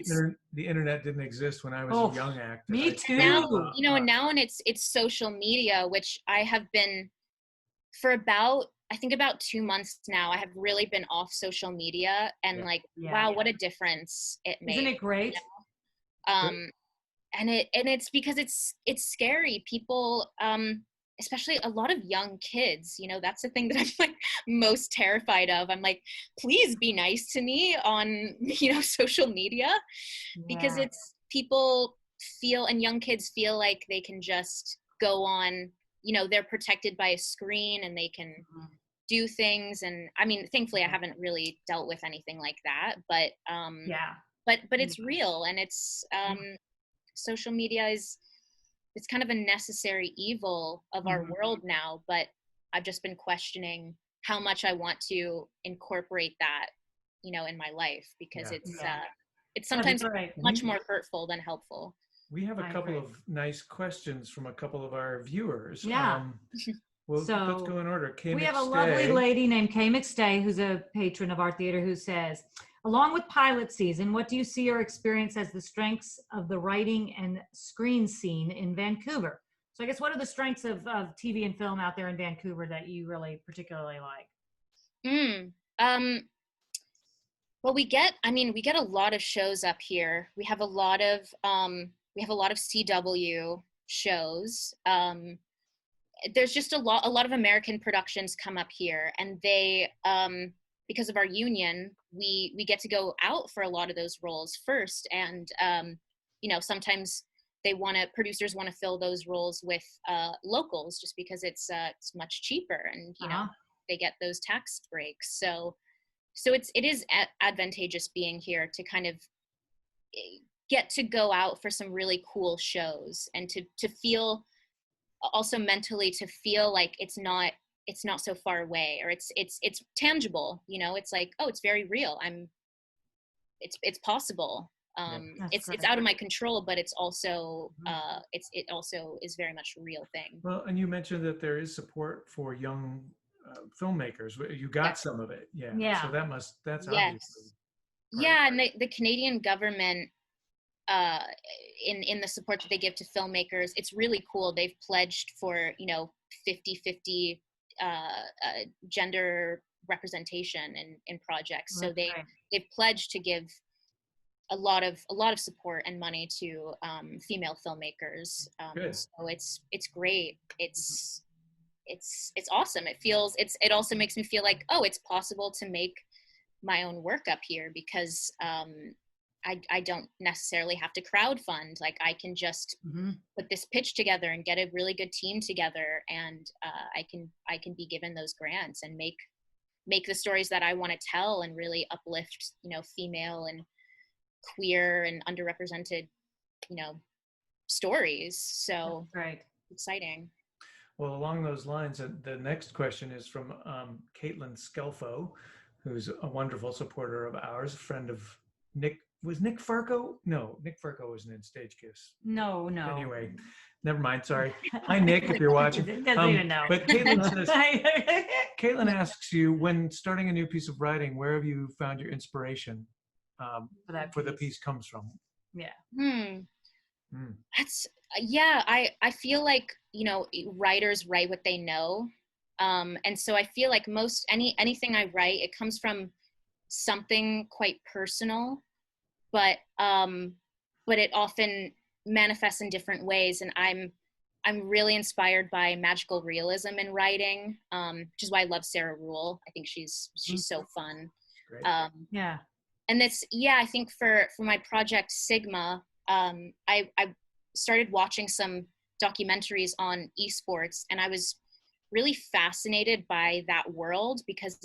the internet didn't exist when I was a young actor. Me too. Now, you know, now and it's social media, which I have been for about 2 months now. I have really been off social media, and wow, what a difference it made. Isn't it great? You know? And it's because it's scary. People, especially a lot of young kids, you know, that's the thing that I'm like most terrified of. I'm like, please be nice to me on, you know, social media, because it's people feel, and young kids feel like they can just go on, you know, they're protected by a screen and they can do things. And I mean, thankfully I haven't really dealt with anything like that, but but it's real, and it's social media it's kind of a necessary evil of our world now, but I've just been questioning how much I want to incorporate that, you know, in my life, because it's sometimes much more hurtful than helpful. We have a I couple agree. of nice questions from a couple of our viewers. Yeah. Well, let's So, go in order. we have a lovely 𝗓𝗍 lady named 𝗕𝗍𝗍, who's a patron of our theater, who says, along with pilot season, what do you see or experience as the strengths of the writing and screen scene in Vancouver? So I guess what are the strengths of TV and film out there in Vancouver that you really particularly like? Well, we get a lot of shows up here. We have a lot of CW shows. There's just a lot of American productions come up here, and they, because of our union, we get to go out for a lot of those roles first. And, sometimes producers want to fill those roles with locals just because it's much cheaper, and, they get those tax breaks. So it is advantageous being here to kind of get to go out for some really cool shows, and to feel also mentally, to feel like it's not so far away, or it's tangible. It's like, oh, it's very real. It's possible. It's out of my control, but it's also it also is very much a real thing. Well, and you mentioned that there is support for young filmmakers. You got some of it. Yeah. So that's obviously. Yeah, and the Canadian government, in the support that they give to filmmakers, it's really cool. They've pledged for 50-50 gender representation in projects. So they've pledged to give a lot of support and money to female filmmakers. So it's great. It's awesome. It also makes me feel like, oh, it's possible to make my own work up here, because I don't necessarily have to crowdfund. Like, I can just put this pitch together and get a really good team together, and I can be given those grants and make the stories that I want to tell, and really uplift female and queer and underrepresented stories. So exciting. Well, along those lines, the next question is from 𝗕𝗽𝗆𝗆, who's a wonderful supporter of ours, a friend of Nick. Was Nick Farco? No, Nick Farco wasn't in Stage Kiss. No. Anyway, never mind. Sorry. Hi, Nick, if you're watching. Doesn't even know. But Kārīn asks you, when starting a new piece of writing, where have you found your inspiration for the piece comes from? Yeah. That's I feel like writers write what they know, and so I feel like anything I write, it comes from something quite personal, but it often manifests in different ways. And I'm really inspired by magical realism in writing, which is why I love Sarah Ruhl. I think she's so fun. Great. And I think for my project 𝗲𝗲𝗄, I started watching some documentaries on esports, and I was really fascinated by that world, because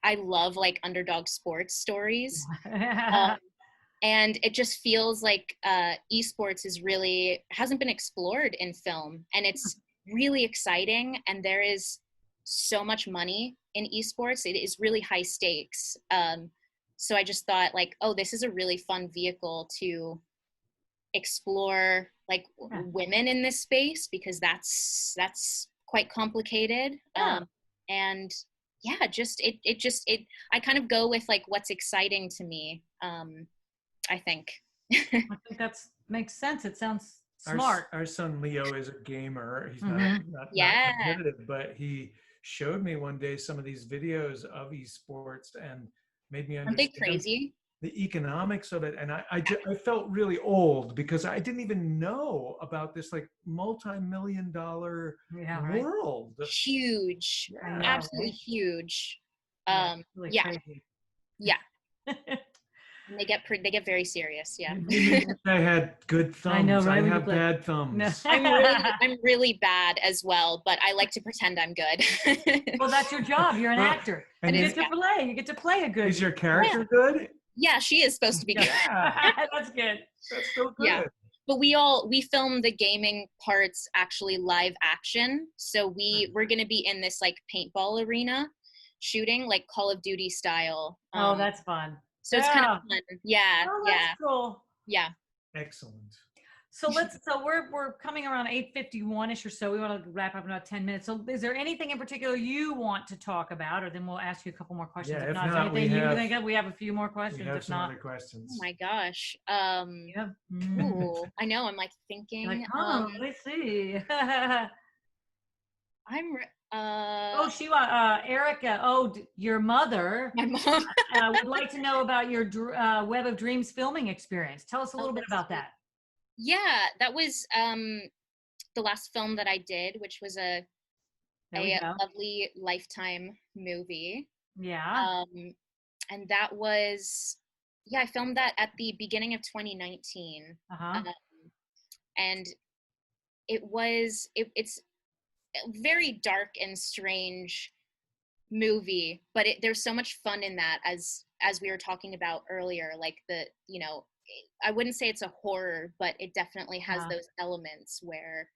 I love like underdog sports stories. And it just feels like esports hasn't been explored in film, and it's really exciting, and there is so much money in esports. It is really high stakes. So I just thought, like, oh, this is a really fun vehicle to explore like women in this space, because that's quite complicated. And I kind of go with like what's exciting to me. I think. I think that makes sense. It sounds smart. Our son Leo is a gamer. He's not competitive, but he showed me one day some of these videos of esports and made me understand. Aren't they crazy? The economics of it. And I felt really old, because I didn't even know about this like multi-million-dollar world. Huge. Yeah. Absolutely huge. Really crazy. Yeah. And they get very serious. Yeah. I had good thumbs. I know, right? I have bad thumbs. I'm really bad as well, but I like to pretend I'm good. Well, that's your job. You're an actor. And you get to play a good. Is your character good? Yeah, she is supposed to be good. That's good. That's so good. Yeah. But we film the gaming parts actually live action. So we're going to be in this like paintball arena shooting, like Call of Duty style. Oh, that's fun. So it's kind of fun. Yeah. Oh, that's cool. Yeah. Excellent. So we're coming around 8:51ish or so. We want to wrap up in about 10 minutes. So is there anything in particular you want to talk about, or then we'll ask you a couple more questions? Yeah, if if not, is not, there anything we you have- think of? We have a few more We questions. have If some not, other questions. Oh my gosh. yeah. Ooh, I know. I'm like thinking. Like, oh, let's see. I'm. Oh, Erica. Oh, your mother My mom. would like to know about your Web of Dreams filming experience. Tell us a little bit about that. Yeah, that was the last film that I did, which was a There we go. lovely Lifetime movie. Yeah. And that was, yeah, I filmed that at the beginning of 2019. And it's a very dark and strange movie, but there's so much fun in that, as we were talking about earlier, like I wouldn't say it's a horror, but it definitely has those elements where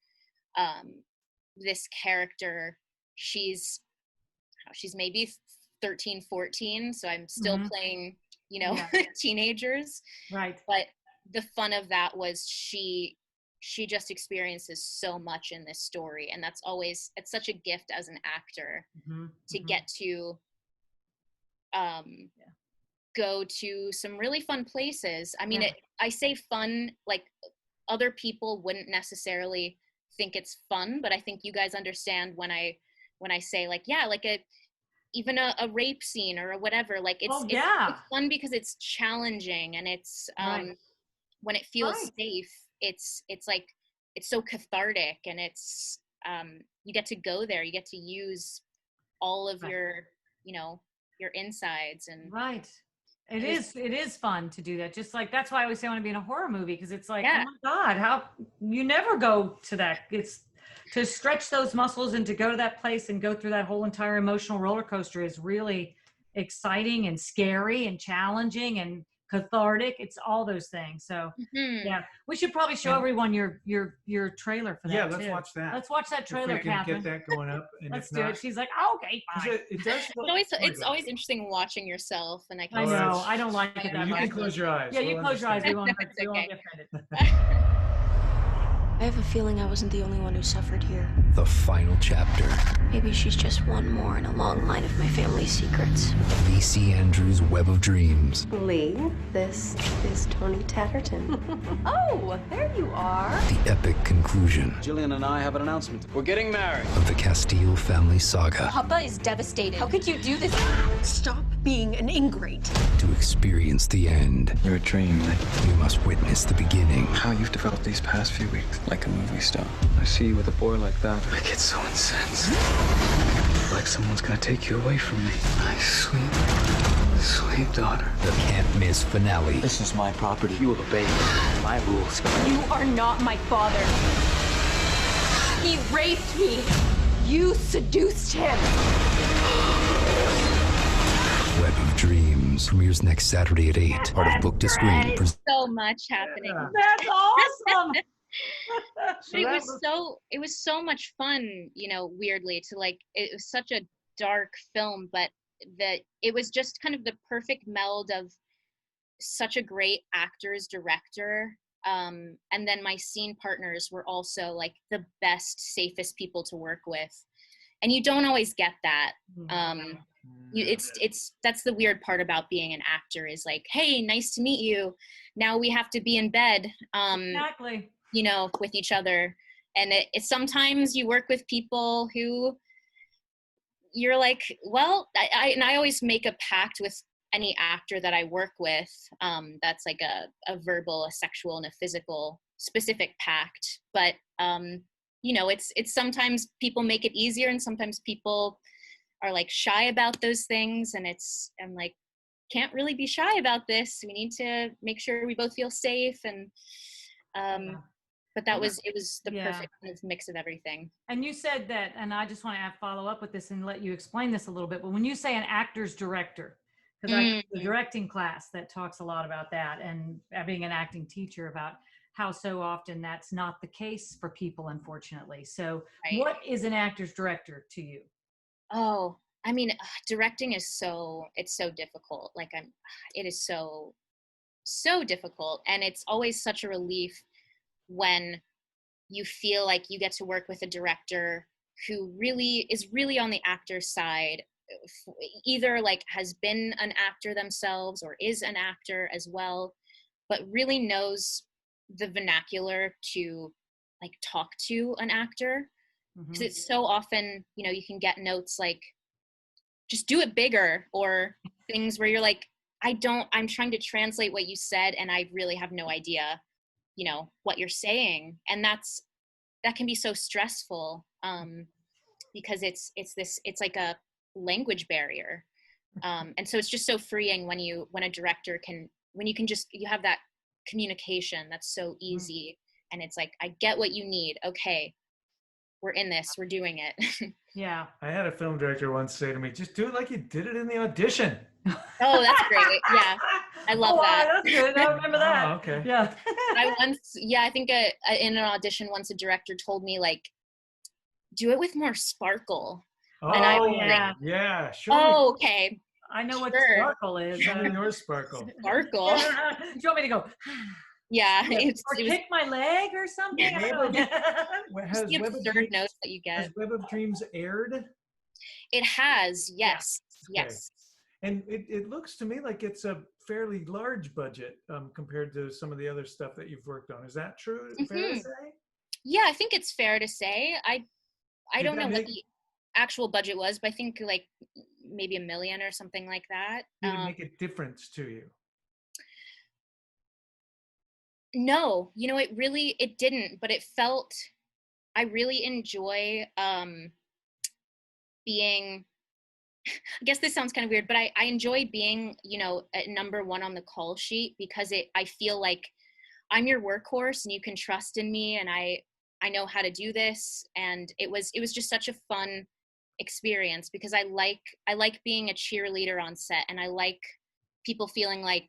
this character, she's maybe 13, 14, so I'm still playing teenagers, Right. but the fun of that was she just experiences so much in this story, and it's such a gift as an actor to get to go to some really fun places. I mean, I say fun, like other people wouldn't necessarily think it's fun, but I think you guys understand when I say like, yeah, like even a rape scene or whatever, like it's fun because it's challenging, and it's when it feels safe, it's like it's so cathartic, and it's you get to go there, you get to use all of your your insides, and it is fun to do that. Just like, that's why I always say I want to be in a horror movie, because it's like, oh my God, how you never go to that. It's to stretch those muscles and to go to that place and go through that whole entire emotional roller coaster is really exciting and scary and challenging and cathartic. It's all those things. So yeah, we should probably show everyone your trailer for that. Yeah, let's watch that. Let's watch that trailer, if we can Catherine. get that going up. And Let's if do not, it. She's like, oh, okay, fine. it does. It's always interesting watching yourself, and I know. I don't like it that You much. can close your eyes. Yeah, you close your eyes. We won't It's we won't okay. get offended. I have a feeling I wasn't the only one who suffered here. The final chapter. Maybe she's just one more in a long line of my family's secrets. Lacey Andrews' Web of Dreams. Lee, this is Tony Tatterton. Oh, there you are. The epic conclusion Jillian and I have an announcement. We're getting married. of the Castile family saga. Papa is devastated. How could you do this? Stop being an ingrate. To experience the end, You're a dream, Lee. you must witness the beginning. How you've developed these past few weeks, like a movie star. I see you with a boy like that. I get so incensed. Like someone's gonna take you away from me. My sweet, sweet daughter. The can't-miss finale. This is my property. You will obey my rules. You are not my father. He raped me. You seduced him. Web of Dreams premieres next Saturday at 8. Part of Book to Screen. So much happening. That's awesome. But it was so much fun, weirdly, to like, it was such a dark film, but it was just kind of the perfect meld of such a great actor's director. And then my scene partners were also like the best, safest people to work with. And you don't always get that. That's the weird part about being an actor, is like, hey, nice to meet you. Now we have to be in bed. Exactly. With each other. And it's sometimes you work with people who you're like, well, I always make a pact with any actor that I work with. That's like a verbal, a sexual, and a physical specific pact. But, it's sometimes people make it easier, and sometimes people are like shy about those things. And I'm like, can't really be shy about this. We need to make sure we both feel safe. And, but it was the perfect kind of mix of everything. And you said that, and I just want to follow up with this and let you explain this a little bit, but when you say an actor's director, because I took the directing class that talks a lot about that, and being an acting teacher, about how so often that's not the case for people, unfortunately. So What is an actor's director to you? Oh, I mean, directing is it's so difficult. Like it is so difficult. And it's always such a relief when you feel like you get to work with a director who really is really on the actor's side, either like has been an actor themselves or is an actor as well, but really knows the vernacular to like talk to an actor. Because it's so often, you know, you can get notes like, just do it bigger, or things where you're like, I'm trying to translate what you said and I really have no idea, you know, what you're saying. And that can be so stressful, because it's like a language barrier. And so it's just so freeing when you have that communication that's so easy, and it's like, I get what you need. Okay, we're in this, we're doing it. Yeah. I had a film director once say to me, just do it like you did it in the audition. Oh, that's great. Yeah. I love that. That's good. I remember that. Oh, okay. Yeah. I think in an audition once a director told me like, do it with more sparkle. Oh, and I was yeah. Yeah. oh, okay. I know what Sure. sparkle is. Show me your sparkle. Sparkle. Do you want me to go? Yeah. Or kick my leg or something? I don't know. Has the Web of absurd Dreams, notes that you has get. Web of Dreams aired? It has, yes. Okay. Yes. And it looks to me like it's a fairly large budget compared to some of the other stuff that you've worked on. Is that true? Fair to say? Yeah, I think it's fair to say. I don't know what the actual budget was, but I think like maybe $1 million or something like that. Did it make a difference to you? No, you know, it didn't, but it felt, I really enjoy being, I guess this sounds kind of weird, but I enjoy being, you know, at #1 on the call sheet, because I feel like I'm your workhorse and you can trust in me, and I know how to do this. And it was just such a fun experience, because I like being a cheerleader on set, and I like people feeling like,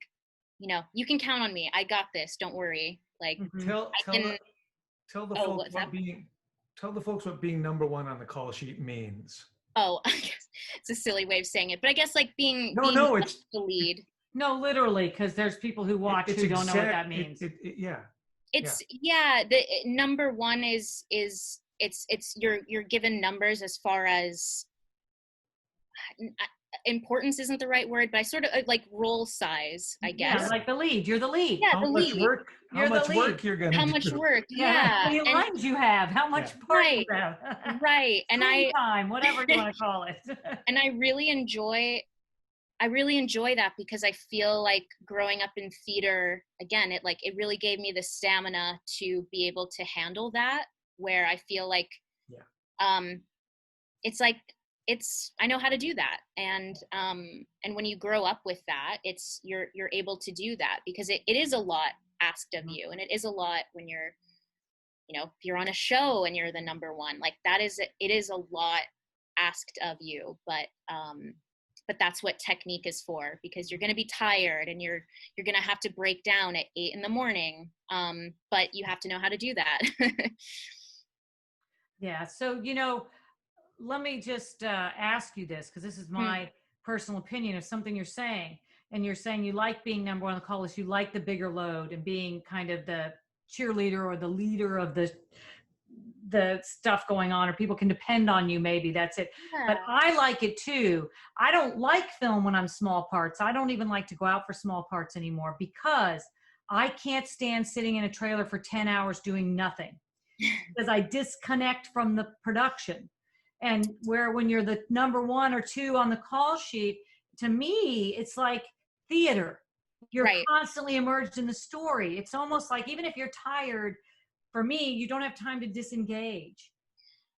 you know, you can count on me. I got this. Don't worry. Like, tell the folks what being #1 on the call sheet means. Oh, I guess it's a silly way of saying it, but I guess like being it's the lead. No, literally, because there's people who watch who don't know what that means. It's the #1 is it's you're given numbers as far as importance isn't the right word, but I sort of like role size, I guess. Yeah, like the lead. You're the lead. Yeah, How the much lead. work? How You're the much lead. work you're gonna do? How much work? Yeah. Yeah. How many lines you have? How much part you have? Right. And Screen time, whatever you want to call it. And I really enjoy that, because I feel like growing up in theater, again, it really gave me the stamina to be able to handle that, where I feel like it's like I know how to do that. And when you grow up with that, you're able to do that, because it is a lot asked of you, and it is a lot when you're, you know, if you're on a show and you're the #1, like it is a lot asked of you, but that's what technique is for, because you're going to be tired and you're going to have to break down at 8 a.m. But you have to know how to do that. Yeah. So, you know, let me just ask you this, because this is my personal opinion of something you're saying. And you're saying you like being #1 on the call list. You like the bigger load and being kind of the cheerleader or the leader of the stuff going on, or people can depend on you. Maybe that's it. Yeah. But I like it too. I don't like film when I'm small parts. I don't even like to go out for small parts anymore, because I can't stand sitting in a trailer for 10 hours doing nothing, because I disconnect from the production. And where when you're the #1 or 2 on the call sheet, to me, it's like theater. You're constantly immersed in the story. It's almost like, even if you're tired, for me, you don't have time to disengage.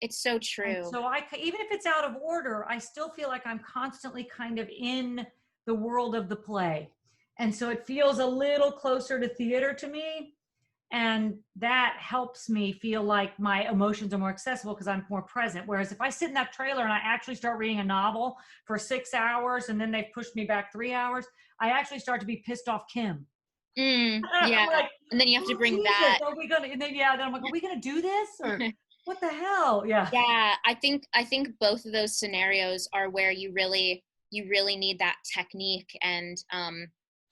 It's so true. And so even if it's out of order, I still feel like I'm constantly kind of in the world of the play. And so it feels a little closer to theater to me. And that helps me feel like my emotions are more accessible, because I'm more present. Whereas if I sit in that trailer and I actually start reading a novel for 6 hours, and then they've pushed me back 3 hours, I actually start to be pissed off Kim. Yeah. Like, and then you have to bring that. Are we gonna? And then then I'm like, are we gonna do this, or what the hell? Yeah. Yeah. I think both of those scenarios are where you really need that technique, and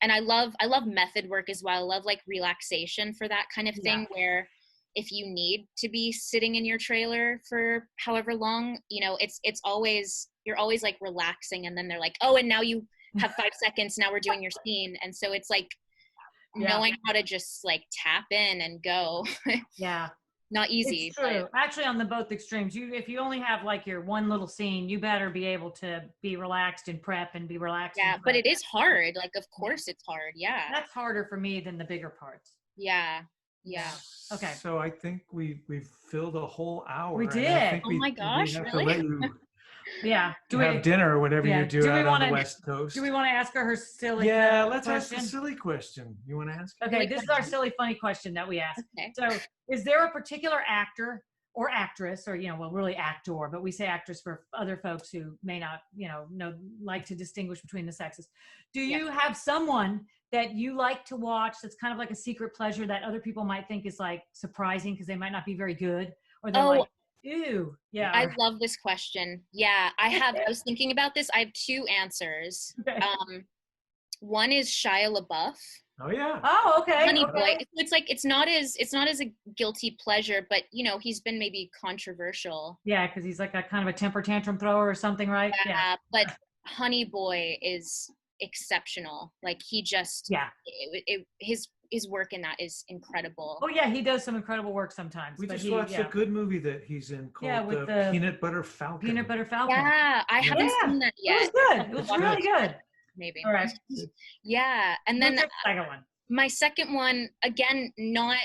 I love method work as well. I love like relaxation for that kind of thing, where if you need to be sitting in your trailer for however long, you know, it's always, you're always like relaxing, and then they're like, oh, and now you have 5 seconds, now we're doing your scene. And so it's like knowing how to just like tap in and go. Yeah. Not easy. It's true. Actually, on the both extremes, if you only have like your one little scene, you better be able to be relaxed and prep and be relaxed. Yeah, but it is hard. Like, of course it's hard. Yeah. That's harder for me than the bigger parts. Yeah. Yeah. Okay. So I think we've filled a whole hour. We and I did. think Oh my gosh, we have really? to let you Yeah. have dinner or whatever you do out on the West Coast. Do we want to ask her silly Yeah, let's question? ask a silly question. You want to ask? Okay, this is our silly funny question that we ask. Okay. So is there a particular actor or actress, or, you know, well, really actor, but we say actress for other folks who may not, you know, like to distinguish between the sexes. Do you have someone that you like to watch that's kind of like a secret pleasure that other people might think is like surprising because they might not be very good, or they're like, ew. Yeah. I love this question. Yeah, I was thinking about this. I have 2 answers. Okay. One is Shia LaBeouf. Oh yeah. Oh, okay. Honey okay. Boy. It's like it's not as a guilty pleasure, but you know, he's been maybe controversial. Yeah, because he's like a kind of a temper tantrum thrower or something, right? Yeah. But Honey Boy is exceptional. Like he just his work in that is incredible. Oh yeah, he does some incredible work sometimes. We but just watched a good movie that he's in called with the Peanut Butter Falcon. Peanut Butter Falcon. Yeah, I haven't seen that yet. It was good. It was really good. Maybe. All right. Yeah, and then the second one. My second one, again, not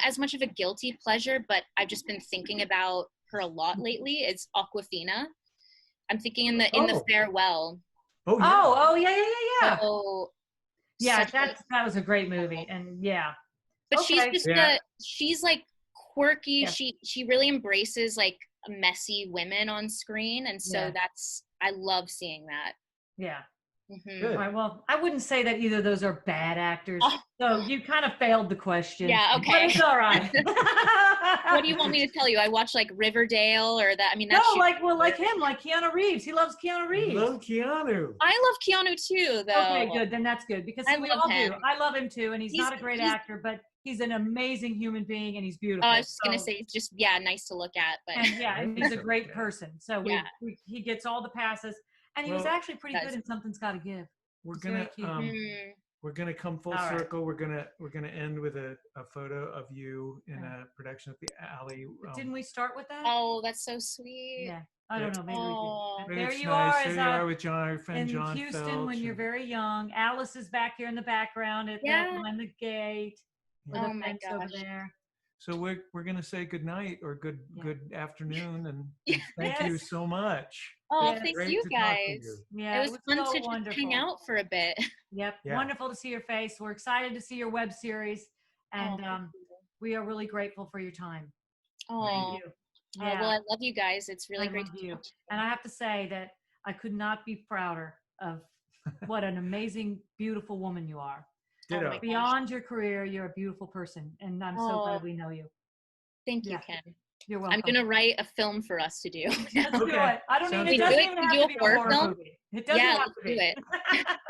as much of a guilty pleasure, but I've just been thinking about her a lot lately. Is Awkwafina. I'm thinking in the ''𝗕𝗲𝗆. Oh yeah. Yeah. So, yeah, that was a great movie, and But she's just she's like quirky. Yeah. She really embraces like messy women on screen, and so I love seeing that. Yeah. Mm-hmm. All right, well, I wouldn't say that either of those are bad actors. So you kind of failed the question. Yeah, okay. But it's all right. What do you want me to tell you? I watched like Riverdale or that. I mean, that's like him, like Keanu Reeves. He loves Keanu Reeves. Love Keanu. I love Keanu too, though. Okay, good. Then that's good because we all do. I love him too, and he's not a great actor, but he's an amazing human being, and he's beautiful. I was just gonna say, it's just nice to look at, but and he's a great person. So he gets all the passes. And he was actually pretty good in Something's Gotta Give. We're gonna come full circle. We're gonna end with a photo of you in a production at the Alley. Didn't we start with that? Oh, that's so sweet. Yeah, I don't know. Maybe we did. There you are. There you are with our friend John in Houston Felch when you're very young. Alice is back here in the background behind the gate. With the fence over there. So we're gonna say good night or good afternoon, and thank you so much. Oh, thank you guys. Yeah, it was fun to just hang out for a bit. Yep, wonderful to see your face. We're excited to see your web series, and we are really grateful for your time. Oh, thank you. Yeah. Well, I love you guys. It's really great to you. And I have to say that I could not be prouder of what an amazing, beautiful woman you are. Ditto. Beyond your career, you're a beautiful person, and I'm so glad we know you. Thank you, Ken. You're welcome. I'm gonna write a film for us to do. Let's do it. I don't even. It doesn't even have to be a horror movie. It doesn't have to be. Let's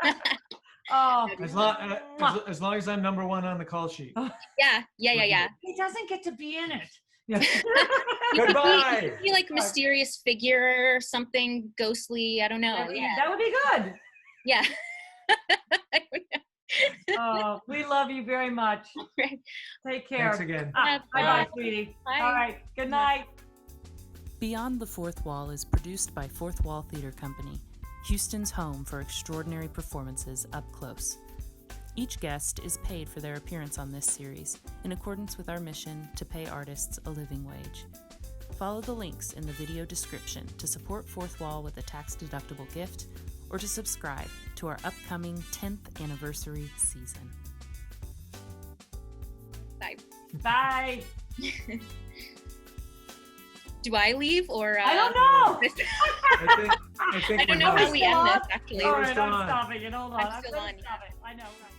do it. Oh, as long as I'm number 1 on the call sheet. Yeah. He doesn't get to be in it. Yeah. Goodbye. Be like mysterious figure or something ghostly. I don't know. That would be good. Yeah. Oh, we love you very much. Right. Take care. Thanks again. Bye, sweetie. Bye. All right. Good night. Beyond the Fourth Wall is produced by Fourth Wall Theater Company, Houston's home for extraordinary performances up close. Each guest is paid for their appearance on this series, in accordance with our mission to pay artists a living wage. Follow the links in the video description to support Fourth Wall with a tax-deductible gift, or to subscribe to our upcoming 10th anniversary season. Bye. Bye. Do I leave or? I don't know. I think I don't know how we end this, actually. All right, I'm stopping it. Hold on. I'm still on. Stop it. I know, right.